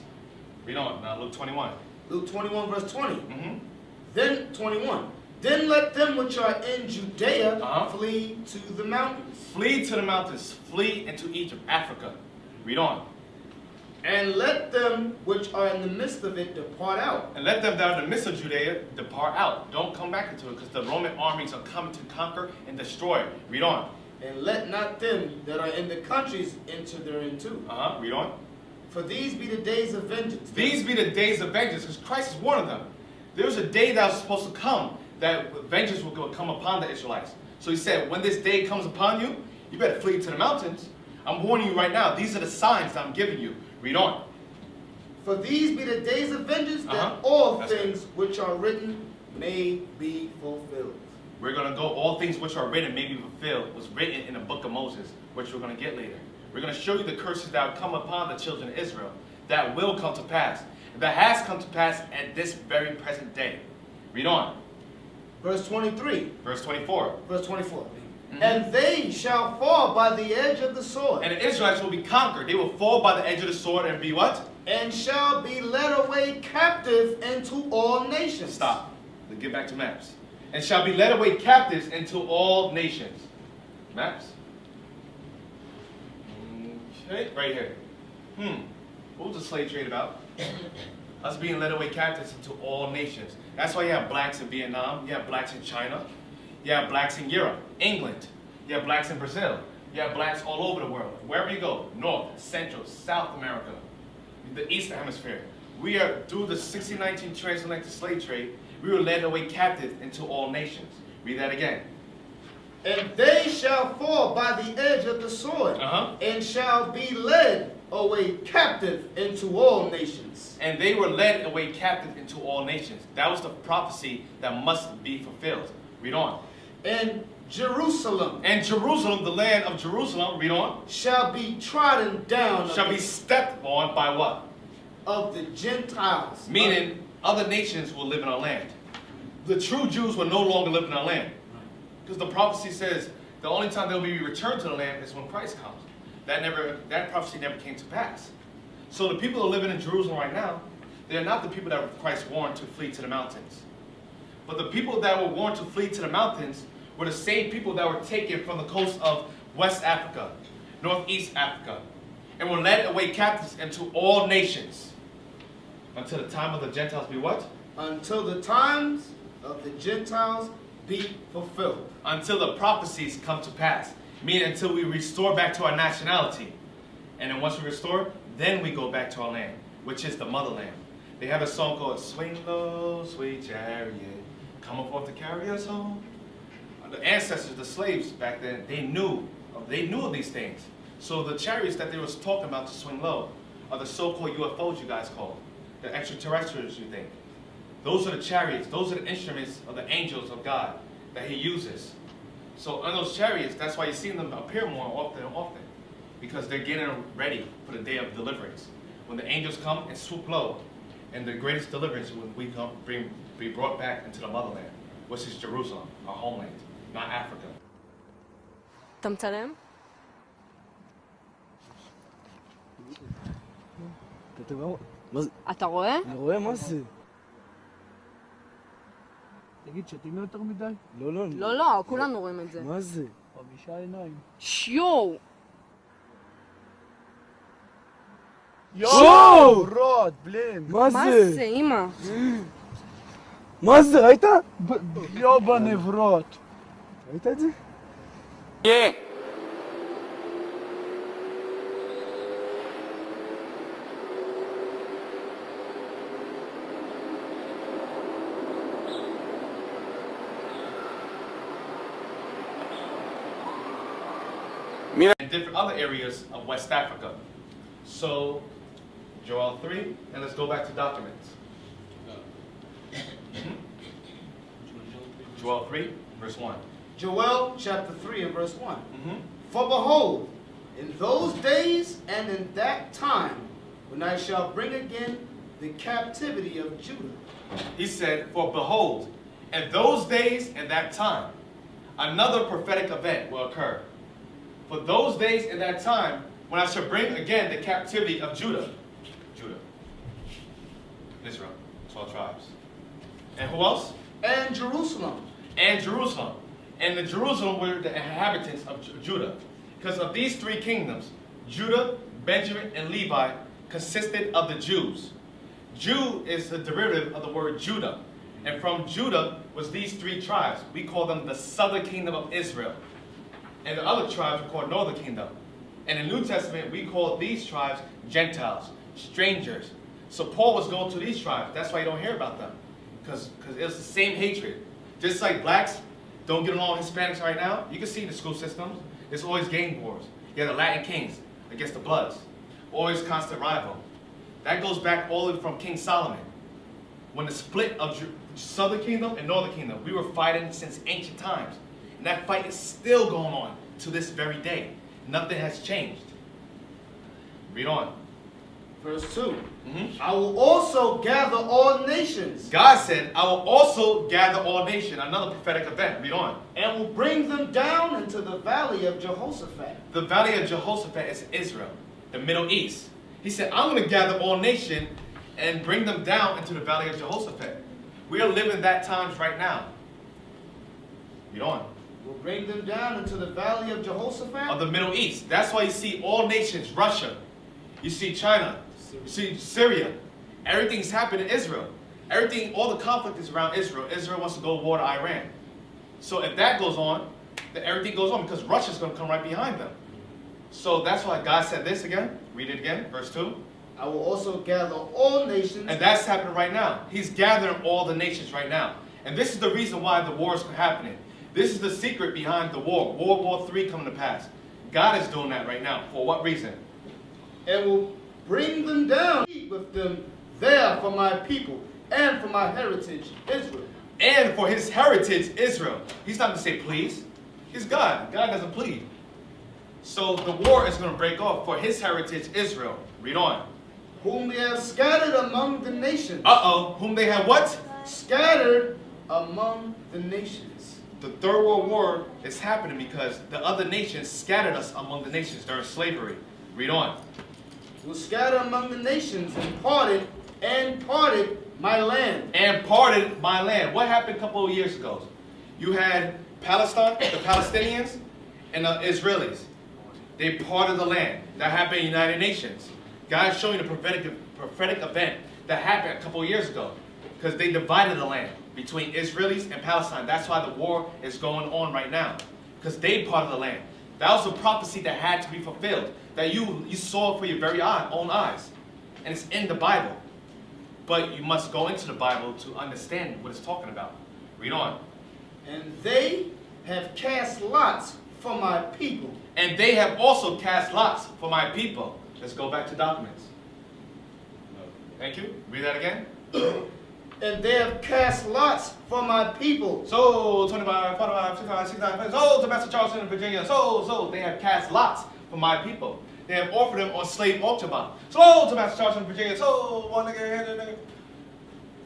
Read on. Now Luke 21. Luke 21 verse 20. Mm-hmm. Then 21. "Then let them which are in Judea flee to the mountains." Flee to the mountains. Flee into Egypt, Africa. Read on. "And let them which are in the midst of it depart out." And let them that are in the midst of Judea depart out. Don't come back into it, because the Roman armies are coming to conquer and destroy. Read on. "And let not them that are in the countries enter therein too. Read on. For these be the days of vengeance." These be the days of vengeance, because Christ is one of them. There was a day that was supposed to come that vengeance will come upon the Israelites. So he said, when this day comes upon you, you better flee to the mountains. I'm warning you right now. These are the signs that I'm giving you. Read on. "For these be the days of vengeance, that all things which are written may be fulfilled." We're going to go, all things which are written may be fulfilled, was written in the book of Moses, which we're going to get later. We're going to show you the curses that will come upon the children of Israel, that will come to pass, that has come to pass at this very present day. Read on. Verse 23. Verse 24. Verse 24. "And they shall fall by the edge of the sword." And the Israelites will be conquered. They will fall by the edge of the sword and be what? "And shall be led away captive into all nations." Stop. Let's get back to maps. "And shall be led away captives into all nations." Maps. Okay, right here. What was the slave trade about? Us being led away captives into all nations. That's why you have blacks in Vietnam, you have blacks in China, you have blacks in Europe, England, you have blacks in Brazil. You have blacks all over the world. Wherever you go, North, Central, South America, the Eastern Hemisphere. We are, through the 1619 transatlantic slave trade, we were led away captive into all nations. Read that again. And they shall fall by the edge of the sword, and shall be led away captive into all nations. And they were led away captive into all nations. That was the prophecy that must be fulfilled. Read on. And Jerusalem. And Jerusalem, the land of Jerusalem, read on. Shall be trodden down. Shall be stepped on by what? Of the Gentiles. Meaning, other nations will live in our land. The true Jews will no longer live in our land. Because the prophecy says the only time they'll be returned to the land is when Christ comes. That prophecy never came to pass. So the people that are living in Jerusalem right now, they're not the people that Christ warned to flee to the mountains. But the people that were warned to flee to the mountains were the same people that were taken from the coast of West Africa, Northeast Africa, and were led away captives into all nations. Until the time of the Gentiles be what? Until the times of the Gentiles be fulfilled. Until the prophecies come to pass. Meaning until we restore back to our nationality. And then once we restore, then we go back to our land, which is the motherland. They have a song called Swing Low, Sweet Chariot, coming forth to carry us home. The ancestors, the slaves back then, they knew of these things. So the chariots that they was talking about to swing low are the so-called UFOs you guys call, the extraterrestrials you think. Those are the chariots, those are the instruments of the angels of God that he uses. So on those chariots, that's why you see them appear more often and often, because they're getting ready for the day of deliverance. When the angels come and swoop low, and the greatest deliverance when we come be brought back into the motherland, which is Jerusalem, our homeland, not Africa. אתה מצלם? אתה רואה? אני רואה, מה זה? תגיד, שתים יותר מדי? לא, לא. לא, לא, כולנו רואים את זה. מה זה? 5 עיניים. שיו! שואו! רוט, בלם. מה מה זה? זה, אמא? מה זה, ראית? יו בנברות. ראית את זה? And different other areas of West Africa. So, Joel 3, and let's go back to documents. Joel 3, verse 1. Joel chapter 3 and verse 1. For behold, in those days and in that time, when I shall bring again the captivity of Judah. He said, for behold, in those days and that time, another prophetic event will occur. For those days and that time, when I shall bring again the captivity of Judah. Judah. Israel. 12 tribes. And who else? And Jerusalem. And Jerusalem. And the Jerusalem were the inhabitants of Judah. Because of these three kingdoms, Judah, Benjamin, and Levi consisted of the Jews. Jew is the derivative of the word Judah. And from Judah was these three tribes. We call them the southern kingdom of Israel. And the other tribes are called northern kingdom. And in the New Testament, we call these tribes Gentiles, strangers. So Paul was going to these tribes. That's why you don't hear about them. Because it was the same hatred. Just like blacks don't get along with Hispanics right now, you can see in the school systems, there's always gang wars. You have the Latin kings against the Bloods. Always constant rival. That goes back all the way from King Solomon. When the split of Southern Kingdom and Northern Kingdom, we were fighting since ancient times. And that fight is still going on to this very day. Nothing has changed. Read on. Verse 2. I will also gather all nations. God said, I will also gather all nations. Another prophetic event. Read on. And will bring them down into the valley of Jehoshaphat. The valley of Jehoshaphat is Israel, the Middle East. He said, I'm going to gather all nations and bring them down into the valley of Jehoshaphat. We are living that times right now. Read on. Will bring them down into the valley of Jehoshaphat. Of the Middle East. That's why you see all nations, Russia. You see China. You see Syria. Everything's happened in Israel. Everything, all the conflict is around Israel. Israel wants to go to war to Iran. So if that goes on, that everything goes on because Russia's going to come right behind them. So that's why God said this again. Read it again, verse 2. I will also gather all nations. And that's happening right now. He's gathering all the nations right now. And this is the reason why the war is happening. This is the secret behind the war. World War III coming to pass. God is doing that right now. For what reason? And will bring them down, eat with them there for my people and for my heritage, Israel. And for his heritage, Israel. He's not going to say please. He's God. God doesn't plead. So the war is going to break off for his heritage, Israel. Read on. Whom they have scattered among the nations. Uh-oh. Whom they have what? Scattered among the nations. The Third World War is happening because the other nations scattered us among the nations during slavery. Read on. Will scatter among the nations and parted my land. And parted my land. What happened a couple of years ago? You had Palestine, the Palestinians, and the Israelis. They parted the land. That happened in the United Nations. God's showing the prophetic event that happened a couple of years ago because they divided the land between Israelis and Palestine. That's why the war is going on right now because they parted the land. That was a prophecy that had to be fulfilled, that you saw for your very own eyes. And it's in the Bible. But you must go into the Bible to understand what it's talking about. Read on. And they have cast lots for my people. And they have also cast lots for my people. Let's go back to documents. Thank you. Read that again. And they have cast lots for my people. So, 25, 45, 65, 69, so to Master Charleston in Virginia. So, they have cast lots for my people. They have offered them on slave auction block. So, to Master Charleston in Virginia. So, one nigga.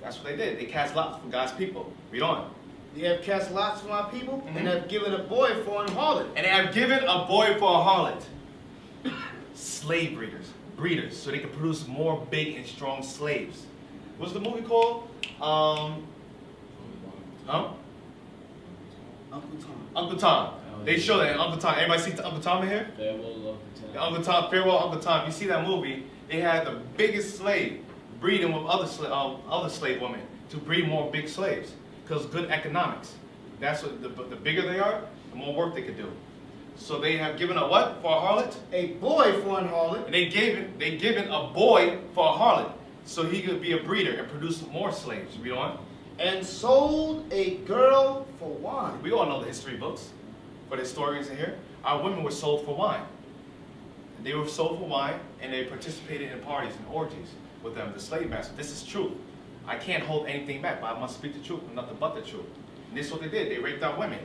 That's what they did. They cast lots for God's people. Read on. They have cast lots for my people, and have given a boy for an harlot. And they have given a boy for a harlot. Slave breeders, so they can produce more big and strong slaves. What's the movie called? Uncle Tom. Uncle Tom. They show that in Uncle Tom. Everybody see Uncle Tom in here? Uncle Tom, Farewell Uncle Tom. You see that movie? They had the biggest slave breeding with other slave women to breed more big slaves because good economics. That's what the bigger they are, the more work they could do. So they have given a what for a harlot? A boy for an harlot. And they given a boy for a harlot, so he could be a breeder and produce more slaves. Read on. And sold a girl for wine. We all know the history books, for the historians in here. Our women were sold for wine. They were sold for wine, and they participated in parties and orgies with them, the slave master. This is true. I can't hold anything back, but I must speak the truth, and nothing but the truth. And this is what they did. They raped our women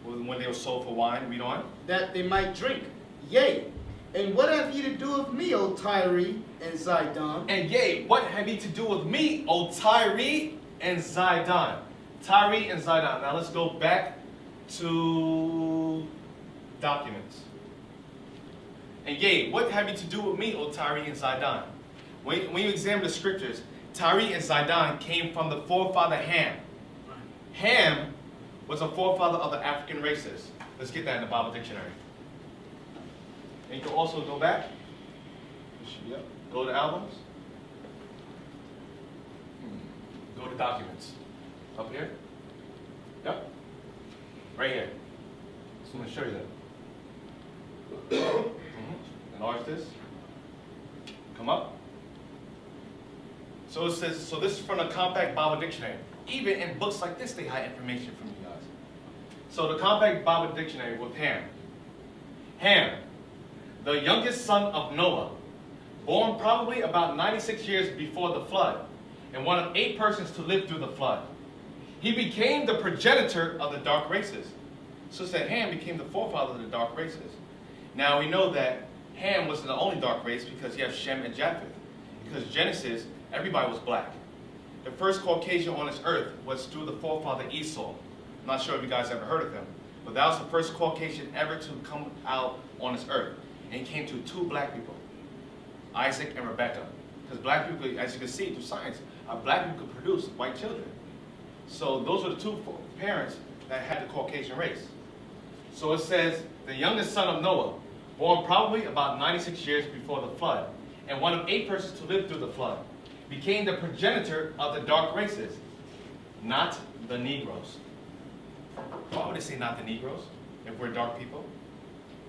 when they were sold for wine. Read on. That they might drink. Yea. And what have ye to do with me, O Tyre and Zidon? And yea, what have ye to do with me, O Tyre and Zidon? Tyre and Zidon. Now let's go back to documents. And yea, what have you to do with me, O Tyre and Zidon? When you examine the scriptures, Tyre and Zidon came from the forefather Ham. Ham was a forefather of the African races. Let's get that in the Bible dictionary. And you can also go back. Yep. Go to albums. Go to documents. Up here. Yep. Right here. Just want to show you that. Enlarge this. Come up. So it says, so this is from the Compact Bible Dictionary. Even in books like this, they hide information from you guys. So the Compact Bible Dictionary with Ham. Ham, the youngest son of Noah, born probably about 96 years before the flood, and one of 8 persons to live through the flood. He became the progenitor of the dark races. So it said Ham became the forefather of the dark races. Now we know that Ham wasn't the only dark race because you have Shem and Japheth. Because Genesis, everybody was black. The first Caucasian on this earth was through the forefather Esau. I'm not sure if you guys ever heard of him, but that was the first Caucasian ever to come out on this earth. And he came to 2 black people, Isaac and Rebekah. Because black people, as you can see through science, black people could produce white children. So those are the 2 parents that had the Caucasian race. So it says, the youngest son of Noah, born probably about 96 years before the flood, and one of 8 persons to live through the flood, became the progenitor of the dark races, not the Negroes. Why would they say not the Negroes? if we're dark people?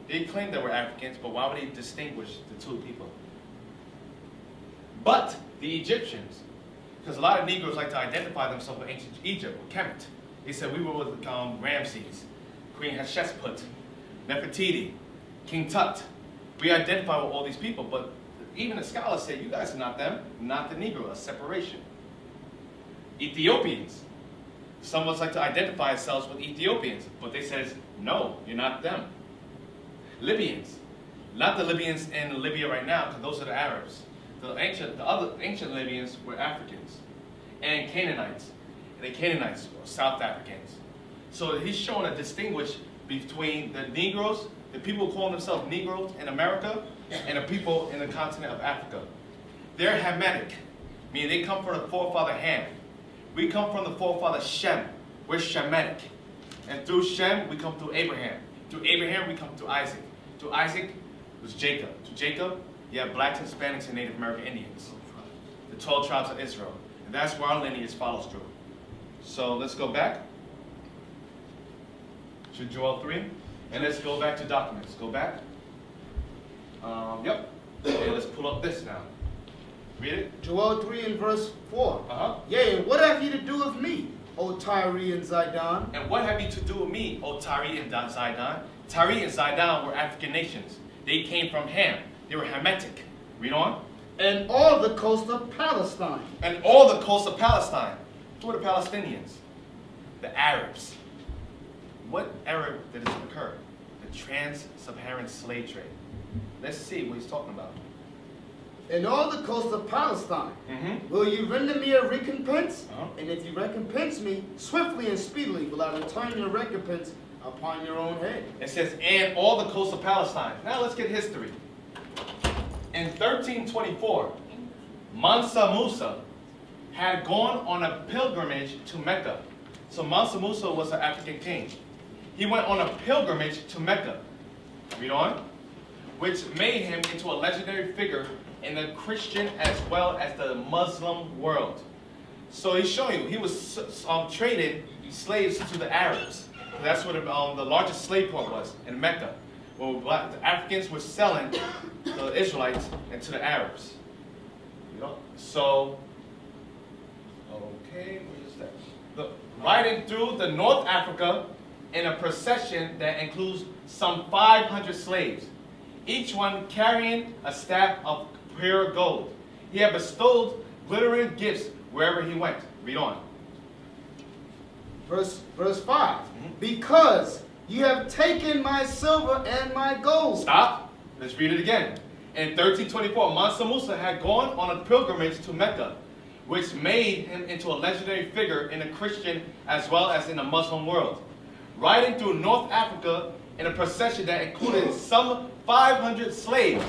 They claim that we're Africans, but why would they distinguish the two people? But the Egyptians, because a lot of Negroes like to identify themselves with ancient Egypt, or Kemet. They said we were with Ramses, Queen Hatshepsut, Nefertiti, King Tut. We identify with all these people, but even the scholars say, you guys are not them, not the Negro, a separation. Ethiopians. Some of us like to identify ourselves with Ethiopians, but they says, no, you're not them. Libyans. Not the Libyans in Libya right now, because those are the Arabs. The other ancient Libyans were Africans. And Canaanites. And the Canaanites were South Africans. So he's showing a distinguish between the Negroes, the people who call themselves Negroes in America, and the people in the continent of Africa. They're Hamitic, meaning they come from the forefather Ham. We come from the forefather Shem. We're Shemitic. And through Shem, we come through Abraham. Through Abraham, we come to Isaac. To Isaac was Jacob. To Jacob, you have blacks, Hispanics, and Native American Indians. The 12 tribes of Israel. And that's where our lineage follows through. So let's go back to Joel 3. And let's go back to documents. Go back. Yep. Okay, let's pull up this now. Read it. Joel 3 and verse 4. Uh-huh. Yea, and what have ye to do with me, O Tyre and Zidon? And what have you to do with me, O Tyre and Zidon? Tyre and Zidon were African nations. They came from Ham. They were Hamitic. Read on. And all the coast of Palestine. And all the coast of Palestine. Who are the Palestinians? The Arabs. What era did this occur? The trans-Saharan slave trade. Let's see what he's talking about. And all the coast of Palestine. Mm-hmm. Will you render me a recompense? Uh-huh. And if you recompense me, swiftly and speedily will I return your recompense upon your own head. It says, and all the coast of Palestine. Now let's get history. In 1324, Mansa Musa had gone on a pilgrimage to Mecca. So Mansa Musa was an African king. He went on a pilgrimage to Mecca. Read on. Which made him into a legendary figure in the Christian as well as the Muslim world. So he's showing you, he was trading slaves to the Arabs. That's where the largest slave port was, in Mecca. Where the Africans were selling the Israelites and to the Arabs. You know? So, okay, what is that? Riding through the North Africa in a procession that includes some 500 slaves, each one carrying a staff of pure gold. He had bestowed glittering gifts wherever he went. Read on. Verse 5. Because you have taken my silver and my gold. Stop. Let's read it again. In 1324, Mansa Musa had gone on a pilgrimage to Mecca, which made him into a legendary figure in the Christian as well as in the Muslim world. Riding through North Africa in a procession that included some 500 slaves,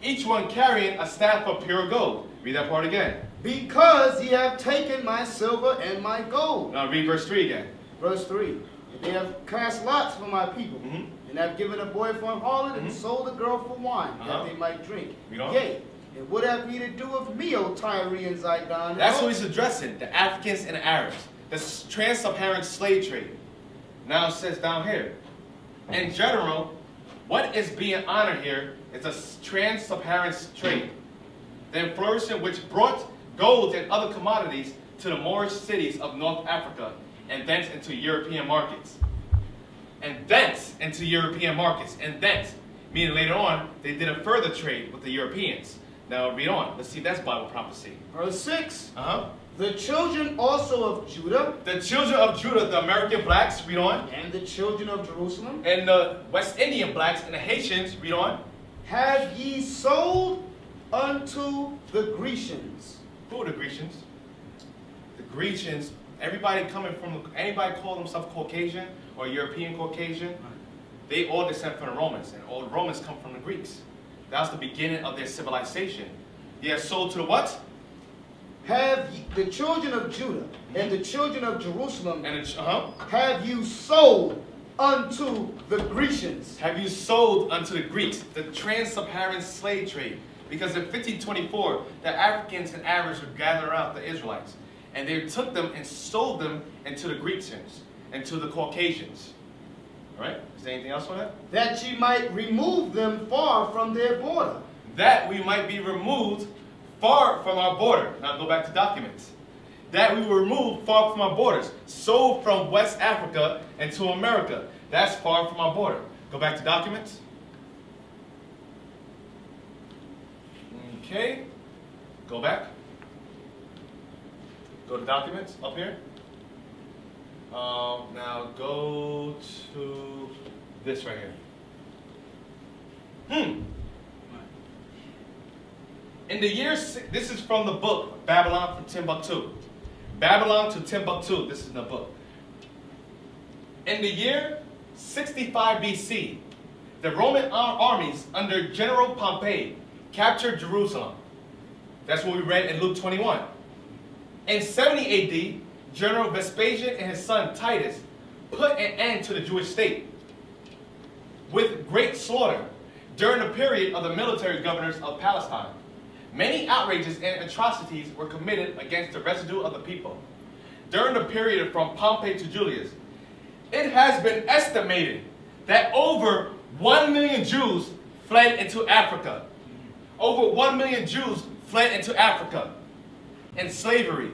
each one carrying a staff of pure gold. Read that part again. Because ye have taken my silver and my gold. Now read verse 3 again. Verse 3. And they have cast lots for my people, and have given a boy for an harlot, and sold a girl for wine, that they might drink. Yea, and what have ye to do with me, O Tyre and Zidon? That's what he's addressing, the Africans and the Arabs. The trans-Saharan slave trade. Now it says down here, in general, what is being honored here is a trans-Saharan trade. The flourishing which brought gold and other commodities to the Moorish cities of North Africa, and thence into European markets. And thence into European markets. And thence, meaning later on, they did a further trade with the Europeans. Now read on. Let's see, that's Bible prophecy. Verse 6. Uh-huh. The children also of Judah. The children of Judah, the American blacks, read on. And the children of Jerusalem. And the West Indian blacks and the Haitians, read on. Have ye sold unto the Grecians. Who are the Grecians? The Grecians, everybody call themselves Caucasian or European Caucasian, they all descend from the Romans, and all the Romans come from the Greeks. That was the beginning of their civilization. They are sold to the what? Have ye, the children of Judah and the children of Jerusalem, And have you sold unto the Grecians. Have you sold unto the Greeks, the trans-Saharan slave trade? Because in 1524, the Africans and Arabs would gather around the Israelites, and they took them and sold them into the Grecians, and to the Caucasians. All right? Is there anything else on that? That ye might remove them far from their border. That we might be removed far from our border. Now go back to documents. That we were removed far from our borders. Sold from West Africa into America. That's far from our border. Go back to documents. Okay. Go back. Go to documents up here. Now go to this right here. In the year, this is from the book, Babylon from Timbuktu. Babylon to Timbuktu, this is in the book. In the year 65 BC, the Roman armies under General Pompey captured Jerusalem. That's what we read in Luke 21. In 70 AD, General Vespasian and his son Titus put an end to the Jewish state with great slaughter during the period of the military governors of Palestine. Many outrages and atrocities were committed against the residue of the people. During the period from Pompey to Julius, it has been estimated that over 1 million Jews fled into Africa. Over 1 million Jews fled into Africa in slavery.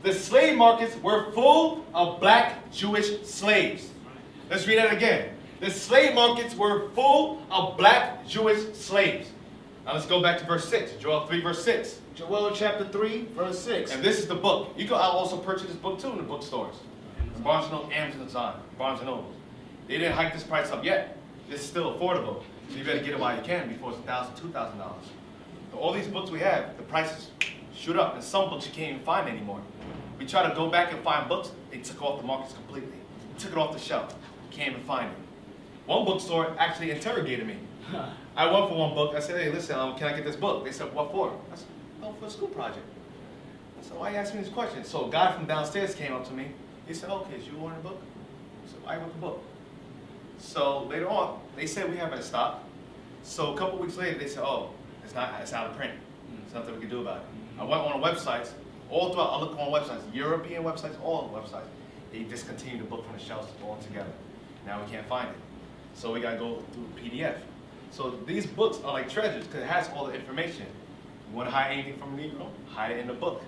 The slave markets were full of black Jewish slaves. Let's read that again. The slave markets were full of black Jewish slaves. Now let's go back to verse 6. Joel 3, verse 6. Joel chapter 3, verse 6. And this is the book. You can also purchase this book too in the bookstores. Barnes & Noble, Amazon, Barnes & Noble. They didn't hike this price up yet. It's still affordable. So you better get it while you can before it's $1,000, $2,000. All these books we have, the prices shoot up. And some books you can't even find anymore. We try to go back and find books, they took off the markets completely. They took it off the shelf. You can't even find it. One bookstore actually interrogated me. I went for one book. I said, hey, listen, can I get this book? They said, what for? I said, oh, for a school project. I said, why are you asking me these questions? So a guy from downstairs came up to me. He said, okay, so you want a book? I said, why want the book? So later on, they said we have it in stock. So a couple weeks later, they said, oh, it's out of print. There's nothing we can do about it. I went on the websites. All throughout, I looked on websites, European websites, all the websites. They discontinued the book from the shelves altogether. Now we can't find it. So we gotta go through PDF. So these books are like treasures because it has all the information. You wanna hide anything from a Negro? Hide it in the book.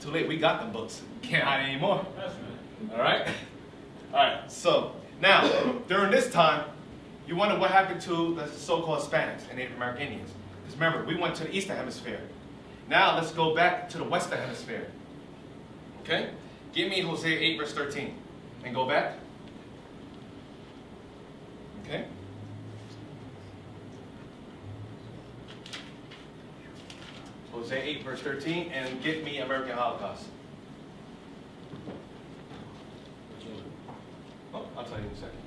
Too late, we got the books. Can't hide it anymore. All right? All right, so now, during this time, you wonder what happened to the so-called Hispanics and Native American Indians. Because remember, we went to the Eastern Hemisphere. Now let's go back to the Western Hemisphere. Okay? Give me Hosea 8, verse 13. And go back. Okay? Hosea 8, verse 13, and get me American Holocaust. Oh, I'll tell you in a second.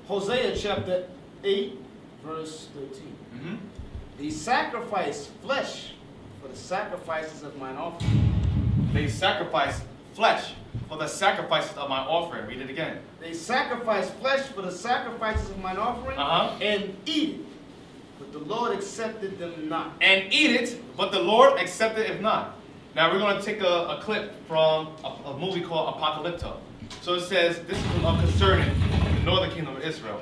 Hosea chapter 8, verse 13. They sacrifice flesh for the sacrifices of mine offering. They sacrifice flesh for the sacrifices of my offering. Read it again. They sacrifice flesh for the sacrifices of mine offering and eat it. But the Lord accepted them not. And eat it, but the Lord accepted it not. Now we're going to take a clip from a movie called Apocalypto. So it says, this is concerning the northern kingdom of Israel.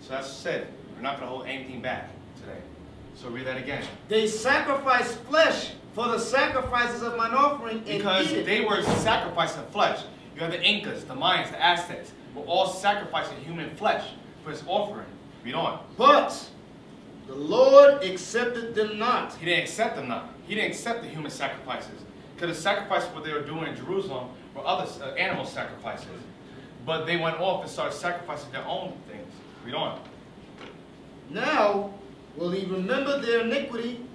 So that's said. We're not going to hold anything back today. So read that again. They sacrificed flesh for the sacrifices of mine offering and Because eat it. they were sacrificing flesh. You have the Incas, the Mayans, the Aztecs. Were all sacrificing human flesh for his offering. Read on. But the Lord accepted them not. He didn't accept them not. He didn't accept the human sacrifices. Because the sacrifices what they were doing in Jerusalem were other animal sacrifices. But they went off and started sacrificing their own things. Read on. Now will he remember their iniquity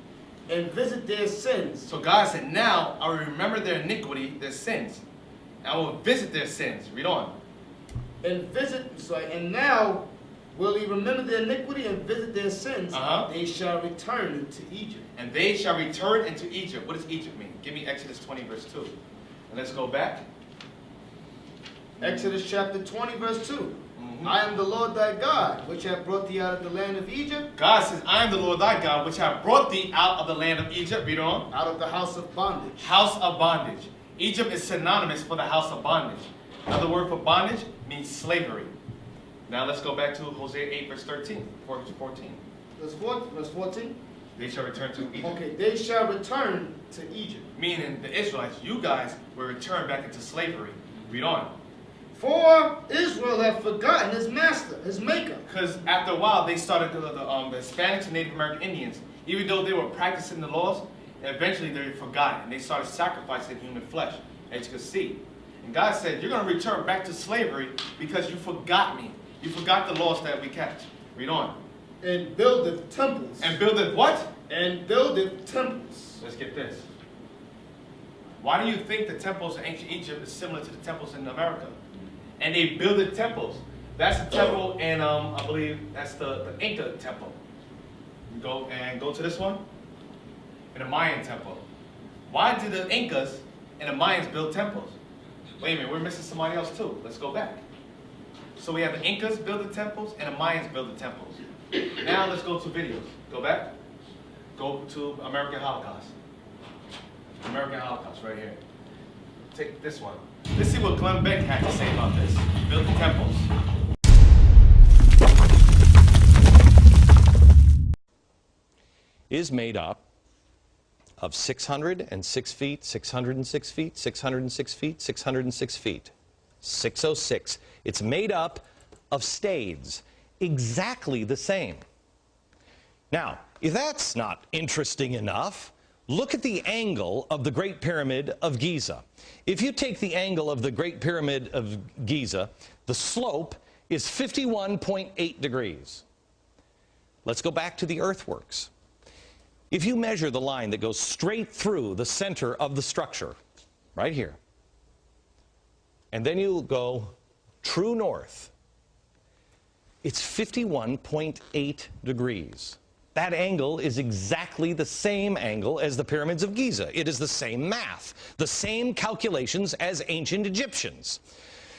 and visit their sins. So God said, now I will remember their iniquity, their sins. I will visit their sins. Read on. And now will he remember their iniquity and visit their sins. They shall return into Egypt. And they shall return into Egypt. What does Egypt mean? Give me Exodus 20 verse 2. And let's go back. Exodus chapter 20 verse 2. I am the Lord thy God, which have brought thee out of the land of Egypt. God says, I am the Lord thy God, which have brought thee out of the land of Egypt. Read on. Out of the house of bondage. House of bondage. Egypt is synonymous for the house of bondage. Another word for bondage means slavery. Now let's go back to Hosea 8 verse 13. 14. Verse 14. They shall return to Egypt. Okay, they shall return to Egypt. Meaning the Israelites, you guys, will return back into slavery. Read on. For Israel have forgotten his master, his maker. Because after a while, they started, the Hispanics and Native American Indians, even though they were practicing the laws, eventually they forgot and they started sacrificing human flesh, as you can see. And God said, you're going to return back to slavery because you forgot me. You forgot the laws that we kept. Read on. And buildeth temples. And buildeth what? And buildeth temples. Let's get this. Why do you think the temples in ancient Egypt is similar to the temples in America? And they builded temples. That's the temple in, I believe, that's the Inca temple. You go to this one, and the Mayan temple. Why did the Incas and the Mayans build temples? Wait a minute, we're missing somebody else too. Let's go back. So we have the Incas build the temples, and the Mayans build the temples. Now let's go to videos. Go back. Go to American Holocaust. American Holocaust right here. Take this one. Let's see what Glenn Beck had to say about this. Build the temples. Is made up of 606 feet, 606 feet, 606 feet, 606 feet. 606. It's made up of stades, exactly the same. Now, if that's not interesting enough, look at the angle of the Great Pyramid of Giza. If you take the angle of the Great Pyramid of Giza, the slope is 51.8 degrees. Let's go back to the earthworks. If you measure the line that goes straight through the center of the structure, right here, and then you go true north, it's 51.8 degrees. That angle is exactly the same angle as the pyramids of Giza. It is the same math, the same calculations as ancient Egyptians.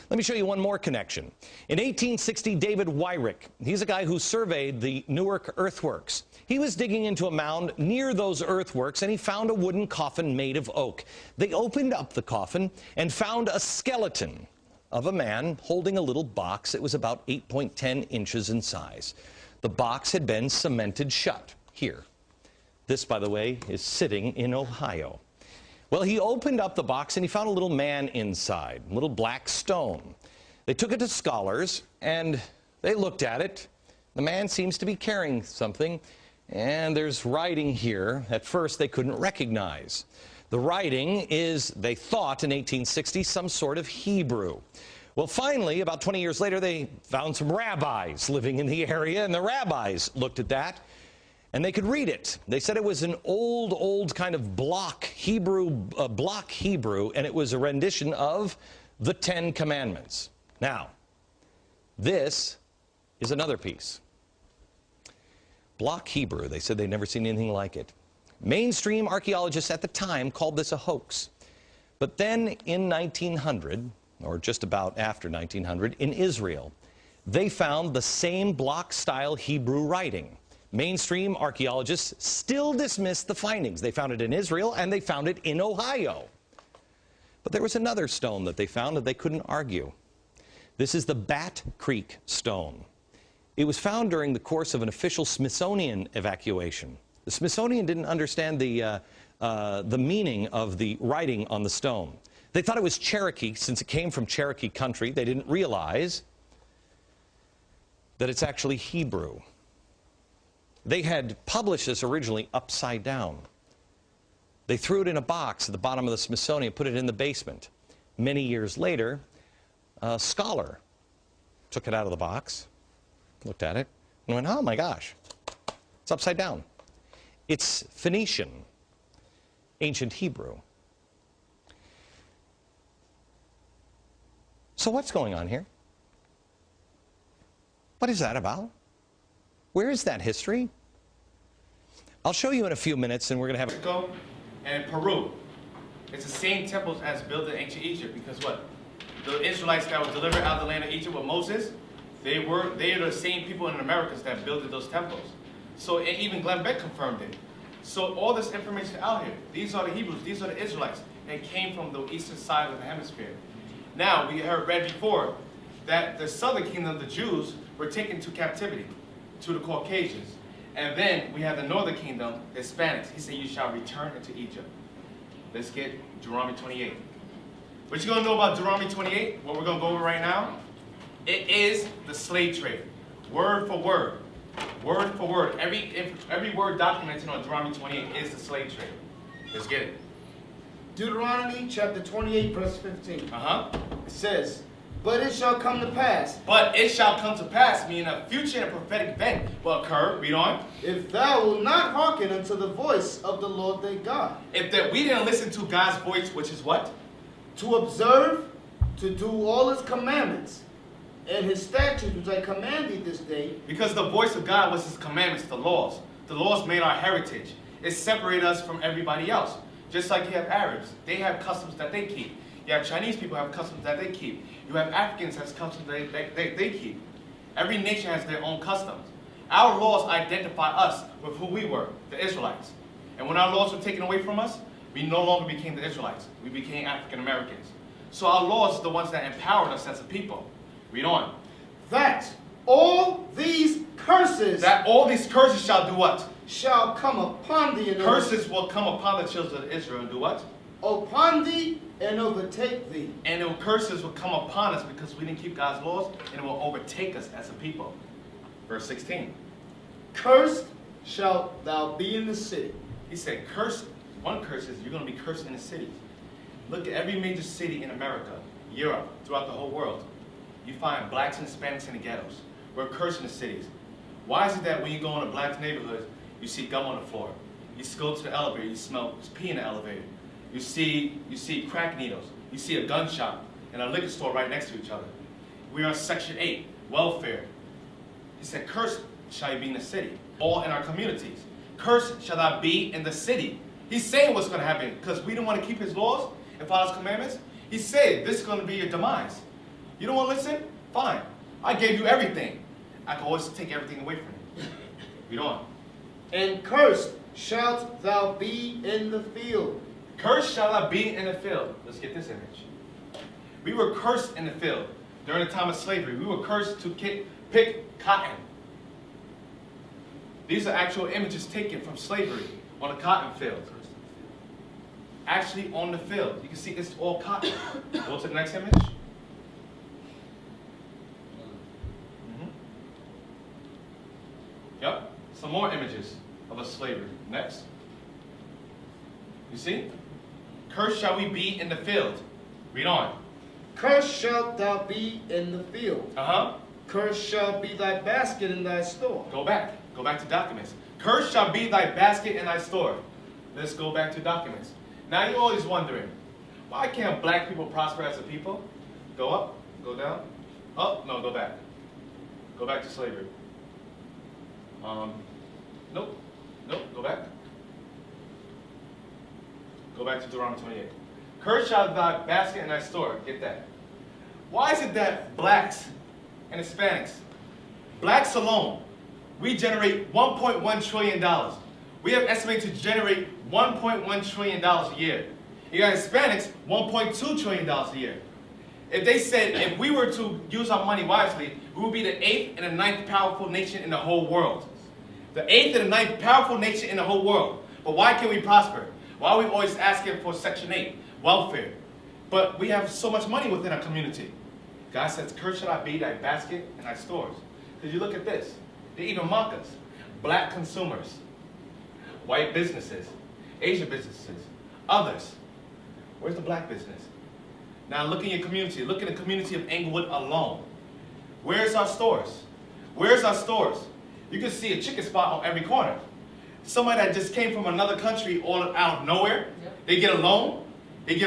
Let me show you one more connection. In 1860, David Wyrick, he's a guy who surveyed the Newark earthworks. He was digging into a mound near those earthworks, and he found a wooden coffin made of oak. They opened up the coffin and found a skeleton of a man holding a little box that was about 8.10 inches in size. The box had been cemented shut here. This, by the way, is sitting in Ohio. Well, he opened up the box and he found a little man inside, a little black stone. They took it to scholars and they looked at it. The man seems to be carrying something, and there's writing here at first they couldn't recognize. The writing is, they thought in 1860, some sort of Hebrew. Well, finally, about 20 years later, they found some rabbis living in the area, and the rabbis looked at that, and they could read it. They said it was an old kind of block Hebrew, and it was a rendition of the Ten Commandments. Now, this is another piece. Block Hebrew, they said they'd never seen anything like it. Mainstream archaeologists at the time called this a hoax. But then in 1900, or just about after 1900, in Israel, they found the same block-style Hebrew writing. Mainstream archaeologists still dismissed the findings. They found it in Israel, and they found it in Ohio. But there was another stone that they found that they couldn't argue. This is the Bat Creek stone. It was found during the course of an official Smithsonian evacuation. The Smithsonian didn't understand the meaning of the writing on the stone. They thought it was Cherokee, since it came from Cherokee country. They didn't realize that it's actually Hebrew. They had published this originally upside down. They threw it in a box at the bottom of the Smithsonian, put it in the basement. Many years later, a scholar took it out of the box, looked at it, and went, oh my gosh, it's upside down. It's Phoenician, ancient Hebrew. So what's going on here? What is that about? Where is that history? I'll show you in a few minutes, and we're going to have Mexico and Peru. It's the same temples as built in ancient Egypt, because what? The Israelites that were delivered out of the land of Egypt with Moses, they are the same people in the Americas that built those temples. So and even Glenn Beck confirmed it. So all this information out here, these are the Hebrews, these are the Israelites, and came from the eastern side of the hemisphere. Now, we read before that the southern kingdom, the Jews, were taken to captivity to the Caucasians. And then we have the northern kingdom, the Hispanics. He said, you shall return into Egypt. Let's get Deuteronomy 28. What you gonna know about Deuteronomy 28? What we're gonna go over right now? It is the slave trade. Word for word. Word for word. Every word documented on Deuteronomy 28 is the slave trade. Let's get it. Deuteronomy chapter 28, verse 15. Uh-huh. It says, but it shall come to pass. But it shall come to pass, meaning a future and prophetic event will occur. Read on. If thou wilt not hearken unto the voice of the Lord thy God. If that we didn't listen to God's voice, which is what? To observe, to do all his commandments, and his statutes which I command thee this day. Because the voice of God was his commandments, the laws. The laws made our heritage. It separated us from everybody else. Just like you have Arabs, they have customs that they keep. You have Chinese people have customs that they keep. You have Africans has customs that they keep. Every nation has their own customs. Our laws identify us with who we were, the Israelites. And when our laws were taken away from us, we no longer became the Israelites. We became African Americans. So our laws are the ones that empowered us as a people. Read on. That all these curses. That all these curses shall do what? Shall come upon thee. Curses will come upon the children of Israel and do what? Upon thee and overtake thee. And the curses will come upon us because we didn't keep God's laws, and it will overtake us as a people. Verse 16. Cursed shalt thou be in the city. He said, curse. One curse is you're going to be cursed in the cities. Look at every major city in America, Europe, throughout the whole world. You find blacks and Hispanics in the ghettos. We're cursed in the cities. Why is it that when you go in a black neighborhood, you see gum on the floor? You go to the elevator, you smell pee in the elevator. You see crack needles. You see a gun shop and a liquor store right next to each other. We are in Section 8, welfare. He said, cursed shall you be in the city, all in our communities. Cursed shall thou be in the city. He's saying what's going to happen because we don't want to keep his laws and follow his commandments. He said, this is going to be your demise. You don't want to listen? Fine. I gave you everything. I can always take everything away from you. Read on. And cursed shalt thou be in the field. Cursed shall thou be in the field. Let's get this image. We were cursed in the field during the time of slavery. We were cursed to pick cotton. These are actual images taken from slavery on a cotton field. Actually on the field. You can see it's all cotton. Go to the next image. Yep. Some more images of a slavery. Next. You see? Cursed shall we be in the field. Read on. Cursed shalt thou be in the field. Uh-huh. Cursed shall be thy basket in thy store. Go back. Go back to documents. Cursed shall be thy basket in thy store. Let's go back to documents. Now you're always wondering, why can't black people prosper as a people? Go up, go down. Up, no, go back. Go back to slavery. Nope, go back. Go back to Deuteronomy 28. Cursed shall thy basket in thy store. Get that. Why is it that blacks and Hispanics, blacks alone, we generate $1.1 trillion. We have estimated to generate $1.1 trillion a year. You got Hispanics, $1.2 trillion a year. If they said if we were to use our money wisely, we would be the 8th and the 9th powerful nation in the whole world. The 8th and the 9th powerful nation in the whole world. But why can't we prosper? Why are we always asking for Section 8, welfare? But we have so much money within our community. God says, cursed shall I be thy basket and thy stores. Because you look at this, they even mock us. Black consumers, white businesses, Asian businesses, others. Where's the black business? Now look in your community. Look in the community of Englewood alone. Where's our stores? Where's our stores? You can see a chicken spot on every corner. Somebody that just came from another country all out of nowhere, they get a loan, and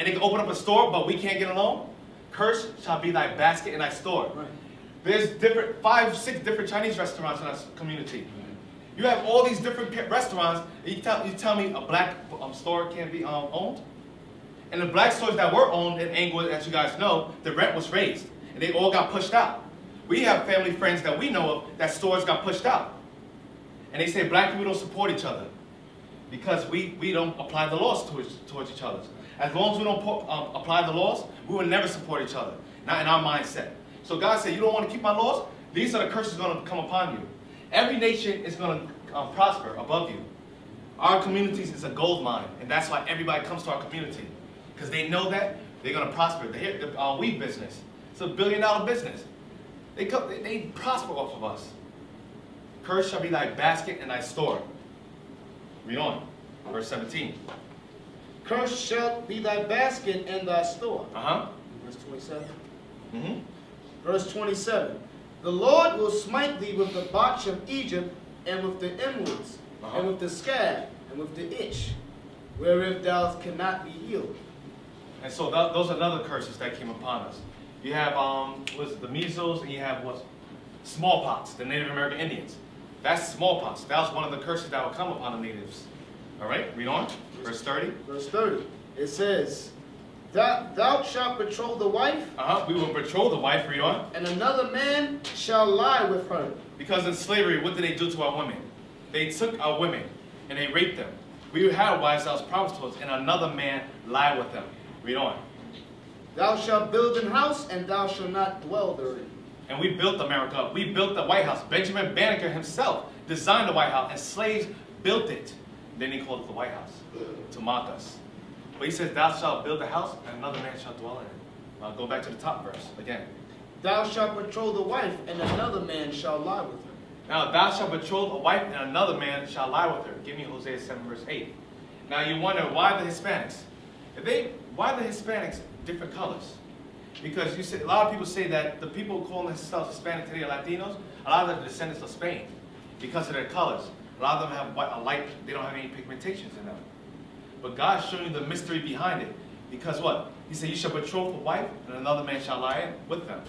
they can open up a store, but we can't get a loan. Cursed shall be thy basket and thy store. Right. There's 5, 6 different Chinese restaurants in our community. You have all these different restaurants, and you tell me a black store can't be owned? And the black stores that were owned in Englewood, as you guys know, the rent was raised, and they all got pushed out. We have family friends that we know of that stores got pushed out. And they say black people don't support each other because we don't apply the laws towards each other. As long as we don't apply the laws, we will never support each other, not in our mindset. So God said, you don't want to keep my laws? These are the curses going to come upon you. Every nation is going to prosper above you. Our communities is a gold mine, and that's why everybody comes to our community. Because they know that they're going to prosper. The wheat business, it's $1 billion business. They prosper off of us. Cursed shall be thy basket and thy store. Read on, verse 17. Cursed shall be thy basket and thy store. Verse 27. Verse 27. The Lord will smite thee with the botch of Egypt, and with the emeralds, and with the scab, and with the itch, wherewith thou cannot be healed. And so those are other curses that came upon us. You have the measles, and you have smallpox, the Native American Indians. That's smallpox. That was one of the curses that will come upon the natives. All right, read on. Verse 30. Verse 30. It says, Thou shalt betroth the wife. We will betroth the wife. Read on. And another man shall lie with her. Because in slavery, what did they do to our women? They took our women and they raped them. We had wives that was promised to us, and another man lied with them. Read on. Thou shalt build an house, and thou shalt not dwell therein. And we built America. We built the White House. Benjamin Banneker himself designed the White House, and slaves built it. Then he called it the White House to mock us. But he says, thou shalt build a house, and another man shall dwell in it. I'll go back to the top verse again. Thou shalt betroth the wife, and another man shall lie with her. Now, thou shalt betroth a wife, and another man shall lie with her. Give me Hosea 7, verse 8. Now, you wonder, why the Hispanics? Why the Hispanics different colors? Because a lot of people say that the people calling themselves Hispanic today are Latinos. A lot of them are descendants of Spain because of their colors. A lot of them have a light, they don't have any pigmentations in them. But God's showing you the mystery behind it. Because what? He said, you shall betroth a wife, and another man shall lie in with them.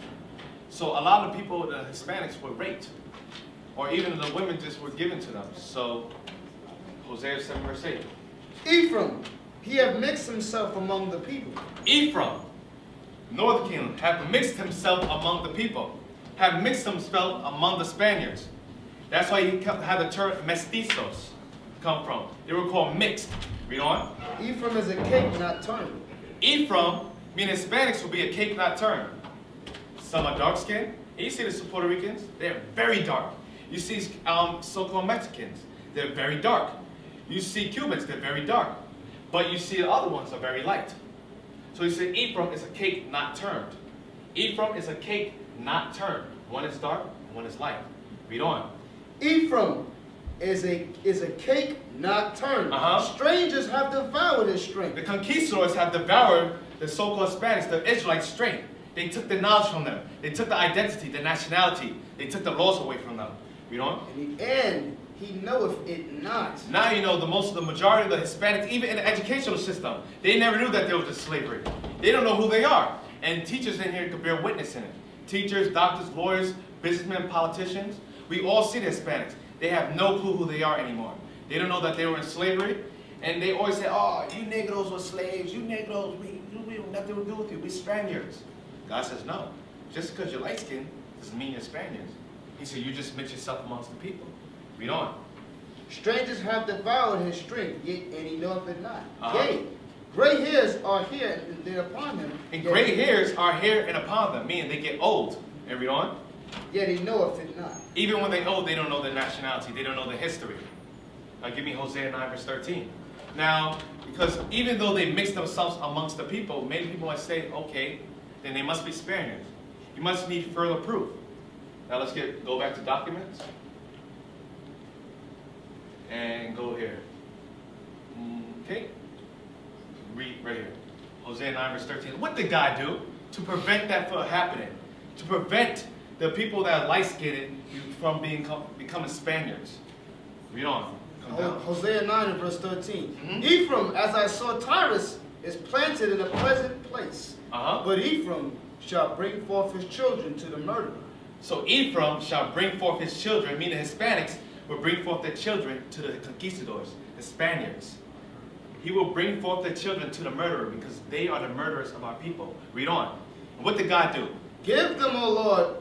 So a lot of people, the Hispanics, were raped. Or even the women just were given to them. So, Hosea 7, verse 8. Ephraim, he have mixed himself among the people. Ephraim, northern kingdom, have mixed himself among the people. Have mixed himself among the Spaniards. That's why he had the term mestizos come from. They were called mixed. Read on. Ephraim is a cake not turned. Ephraim, meaning Hispanics, will be a cake not turned. Some are dark skinned. And you see the Puerto Ricans, they're very dark. You see so-called Mexicans, they're very dark. You see Cubans, they're very dark. But you see the other ones are very light. So you say Ephraim is a cake not turned. Ephraim is a cake not turned. One is dark, one is light. Read on. Ephraim is a cake not turned. Strangers have devoured his strength. The conquistadors have devoured the so-called Hispanics, the Israelites' strength. They took the knowledge from them. They took the identity, the nationality. They took the laws away from them. Read on. In the end, he knoweth it not. Now you know the majority of the Hispanics, even in the educational system, they never knew that there was a slavery. They don't know who they are. And teachers in here could bear witness in it. Teachers, doctors, lawyers, businessmen, politicians. We all see the Hispanics. They have no clue who they are anymore. They don't know that they were in slavery. And they always say, oh, you Negroes were slaves. You Negroes, we have nothing to do with you. We Spaniards. God says, no. Just because you're light-skinned doesn't mean you're Spaniards. He said, you just mix yourself amongst the people. Read on. Strangers have devoured his strength, yet and he knoweth it not. Yea, Gray hairs are here and they're upon him. And yet gray hairs are here and upon them, meaning they get old. And read on. Yet he knoweth it not. Even when they old, they don't know their nationality. They don't know their history. Now give me Hosea 9 verse 13. Now, because even though they mix themselves amongst the people, many people might say, okay, then they must be Spaniards. You must need further proof. Now let's go back to documents. And go here. Okay. Read right here. Hosea 9 verse 13. What did God do to prevent that from happening? To prevent the people that are light-skinned from becoming Spaniards. Read on. Come down. Hosea 9 and verse 13. Ephraim, as I saw Tyrus, is planted in a pleasant place. But Ephraim shall bring forth his children to the murderer. So Ephraim shall bring forth his children, meaning Hispanics will bring forth their children to the conquistadors, the Spaniards. He will bring forth their children to the murderer because they are the murderers of our people. Read on. And what did God do? Give them, O Lord,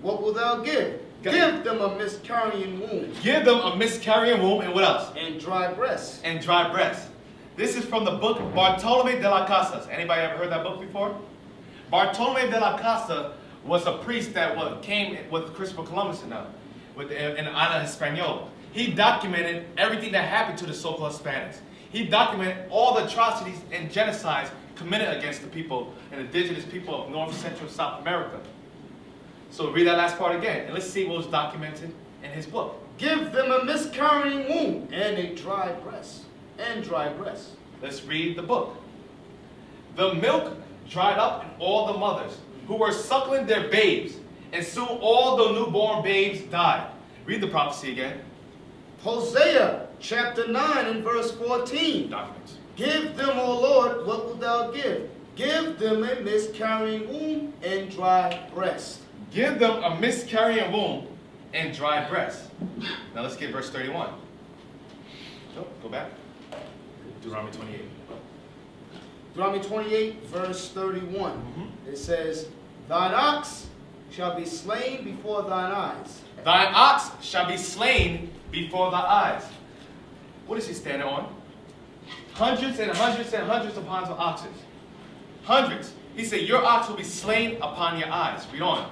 what wilt thou give? Give them a miscarrying womb. Give them a miscarrying womb and what else? And dry breasts. And dry breasts. This is from the book Bartolome de las Casas. Anybody ever heard that book before? Bartolome de las Casas was a priest that came with Christopher Columbus in Ana Hispaniola. He documented everything that happened to the so-called Hispanics. He documented all the atrocities and genocides committed against the people and indigenous people of North, Central, South America. So read that last part again, and let's see what was documented in his book. Give them a miscarrying womb and a dry breast. And dry breasts. Let's read the book. The milk dried up in all the mothers who were suckling their babes, and soon all the newborn babes died. Read the prophecy again. Hosea chapter 9 and verse 14. Documents. Give them, O Lord, what wilt thou give? Give them a miscarrying womb and dry breast. Give them a miscarrying womb and dry breast. Now let's get verse 31. Go back. Deuteronomy 28. Deuteronomy 28 verse 31. It says, Thine ox shall be slain before thine eyes. Thine ox shall be slain before thy eyes. What is he standing on? Hundreds and hundreds and hundreds of pounds of oxen. Hundreds. He said, your ox will be slain upon your eyes. Read on.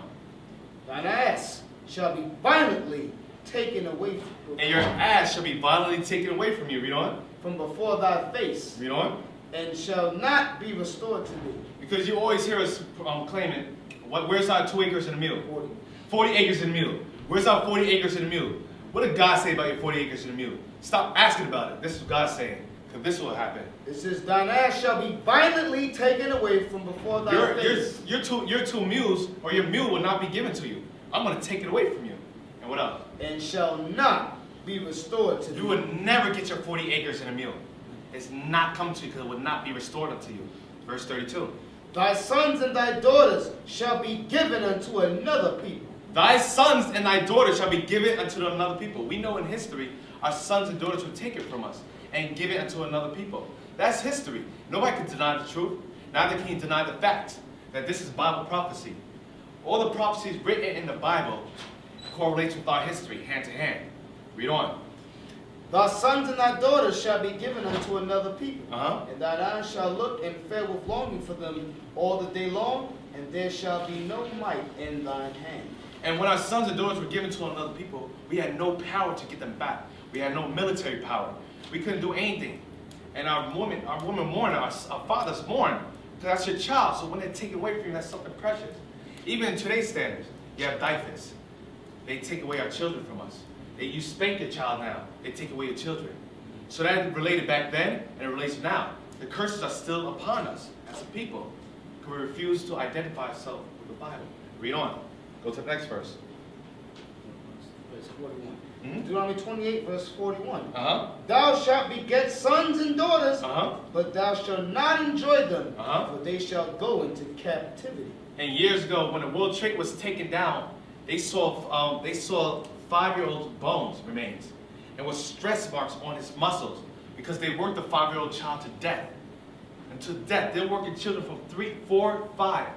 Thine ass shall be violently taken away from you. And your ass shall be violently taken away from you. Read on. From before thy face. Read on. And shall not be restored to thee. Because you always hear us claiming, where's our 2 acres and a mule? 40. 40 acres and a mule. Where's our 40 acres and a mule? What did God say about your 40 acres and a mule? Stop asking about it. This is what God's saying. Because this will happen. It says, Thine ass shall be violently taken away from before thy face. Your two mules, or your mule will not be given to you. I'm going to take it away from you. And what else? And shall not be restored to thee. You would never get your 40 acres and a mule. It's not come to you because it would not be restored unto you. Verse 32. Thy sons and thy daughters shall be given unto another people. Thy sons and thy daughters shall be given unto another people. We know in history, our sons and daughters were taken from us and given unto another people. That's history. Nobody can deny the truth. Neither can you deny the fact that this is Bible prophecy. All the prophecies written in the Bible correlates with our history, hand to hand. Read on. Thy sons and thy daughters shall be given unto another people. And thine eyes shall look and fare with longing for them all the day long, and there shall be no might in thine hand. And when our sons and daughters were given to another people, we had no power to get them back. We had no military power. We couldn't do anything. And our women mourn, our fathers mourn, because that's your child. So when they take it away from you, that's something precious. Even in today's standards, you have diapers. They take away our children from us. You spank your child now, they take away your children. So that related back then, and it relates now. The curses are still upon us as a people, because we refuse to identify ourselves with the Bible. Read on. Go to the next verse. Verse 41. Deuteronomy 28, verse 41. Thou shalt beget sons and daughters, but thou shalt not enjoy them, for they shall go into captivity. And years ago, when the World Trade was taken down, they saw 5-year-old bones remains, and with stress marks on his muscles, because they worked the 5-year-old child to death. And to death, they're working children from 3, 4, 5.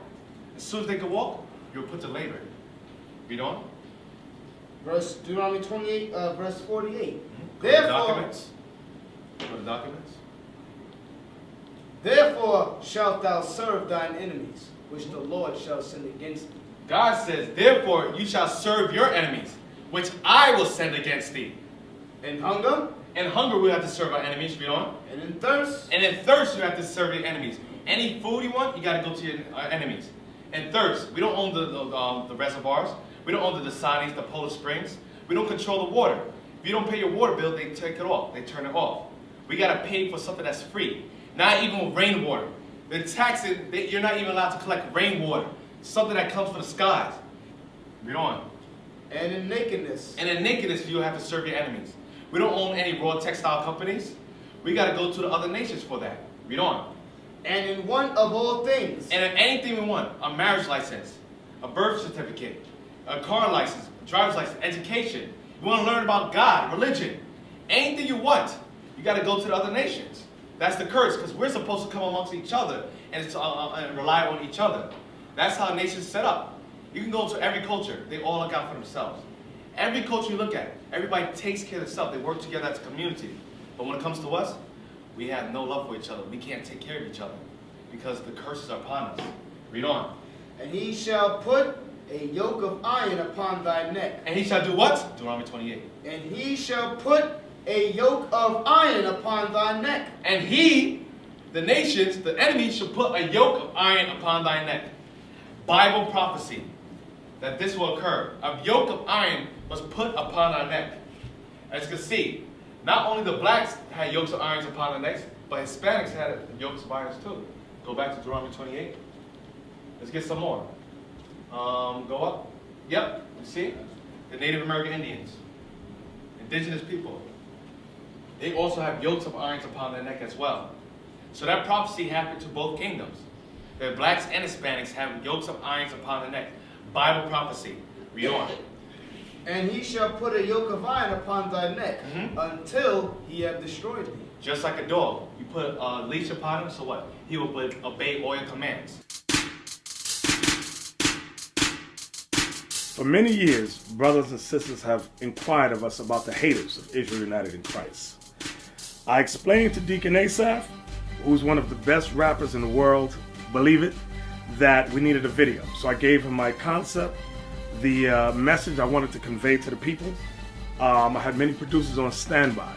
As soon as they can walk, you're put to labor. Read on. Deuteronomy 28, verse 48. Go to documents. Go to documents. Therefore shalt thou serve thine enemies, which the Lord shall send against thee. God says, therefore you shall serve your enemies, which I will send against thee. In hunger, In hunger we have to serve our enemies, read on. and in thirst, And in thirst you have to serve your enemies. Any food you want, you got to go to your enemies. In thirst, we don't own the reservoirs. We don't own the Dasanis, the Polar Springs. We don't control the water. If you don't pay your water bill, they take it off. They turn it off. We got to pay for something that's free. Not even with rainwater. They're taxing, you're not even allowed to collect rainwater. Something that comes from the skies. Read on. and in nakedness, And in nakedness, you have to serve your enemies. We don't own any raw textile companies. We got to go to the other nations for that. Read on. and in want of all things, And if anything we want, a marriage license, a birth certificate, a car license, a driver's license, education. You want to learn about God, religion, anything you want, you got to go to the other nations. That's the curse, because we're supposed to come amongst each other and rely on each other. That's how nations set up. You can go to every culture. They all look out for themselves. Every culture you look at, everybody takes care of themselves. They work together as a community. But when it comes to us, we have no love for each other. We can't take care of each other because the curses are upon us. Read on. and he shall put a yoke of iron upon thy neck, And he shall do what? Deuteronomy 28. and he shall put a yoke of iron upon thy neck, And he, the nations, the enemies, shall put a yoke of iron upon thy neck. Bible prophecy that this will occur. A yoke of iron was put upon our neck. As you can see, not only the blacks had yokes of irons upon their necks, but Hispanics had yokes of irons too. Go back to Deuteronomy 28. Let's get some more. Go up. Yep, you see? The Native American Indians, indigenous people. They also have yokes of irons upon their neck as well. So that prophecy happened to both kingdoms. The blacks and Hispanics have yokes of irons upon their neck. Bible prophecy. Read on. and he shall put a yoke of iron upon thy neck, Mhm. until he have destroyed thee. Just like a dog. You put a leash upon him, so what? He will obey all your commands. For many years, brothers and sisters have inquired of us about the haters of Israel United in Christ. I explained to Deacon Asaph, who's one of the best rappers in the world, believe it, that we needed a video. So I gave him my concept, the message I wanted to convey to the people. I had many producers on standby.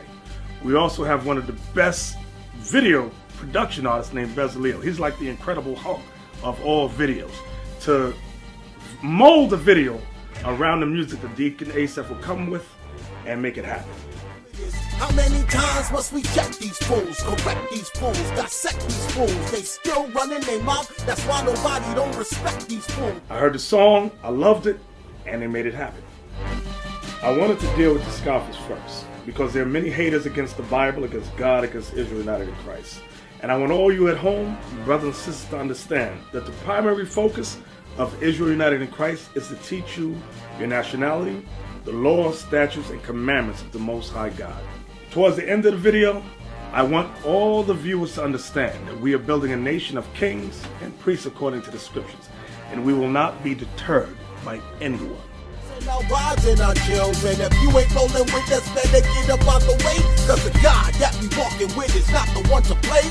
We also have one of the best video production artists named Bezaleel. He's like the Incredible Hulk of all videos. To mold the video around the music that Deacon Asaph will come with and make it happen. How many times must we check these fools, correct these fools, dissect these fools? They still running their mouth, that's why nobody don't respect these fools. I heard the song, I loved it, and they made it happen. I wanted to deal with the scoffers first, because there are many haters against the Bible, against God, against Israel United in Christ. And I want all you at home, brothers and sisters, to understand that the primary focus of Israel United in Christ is to teach you your nationality, the laws, statutes, and commandments of the Most High God. Towards the end of the video, I want all the viewers to understand that we are building a nation of kings and priests according to the scriptures, and we will not be deterred by anyone. Now rising our children, if you ain't rolling with us, better get up out the way, cause the God that we walking with is not the one to play.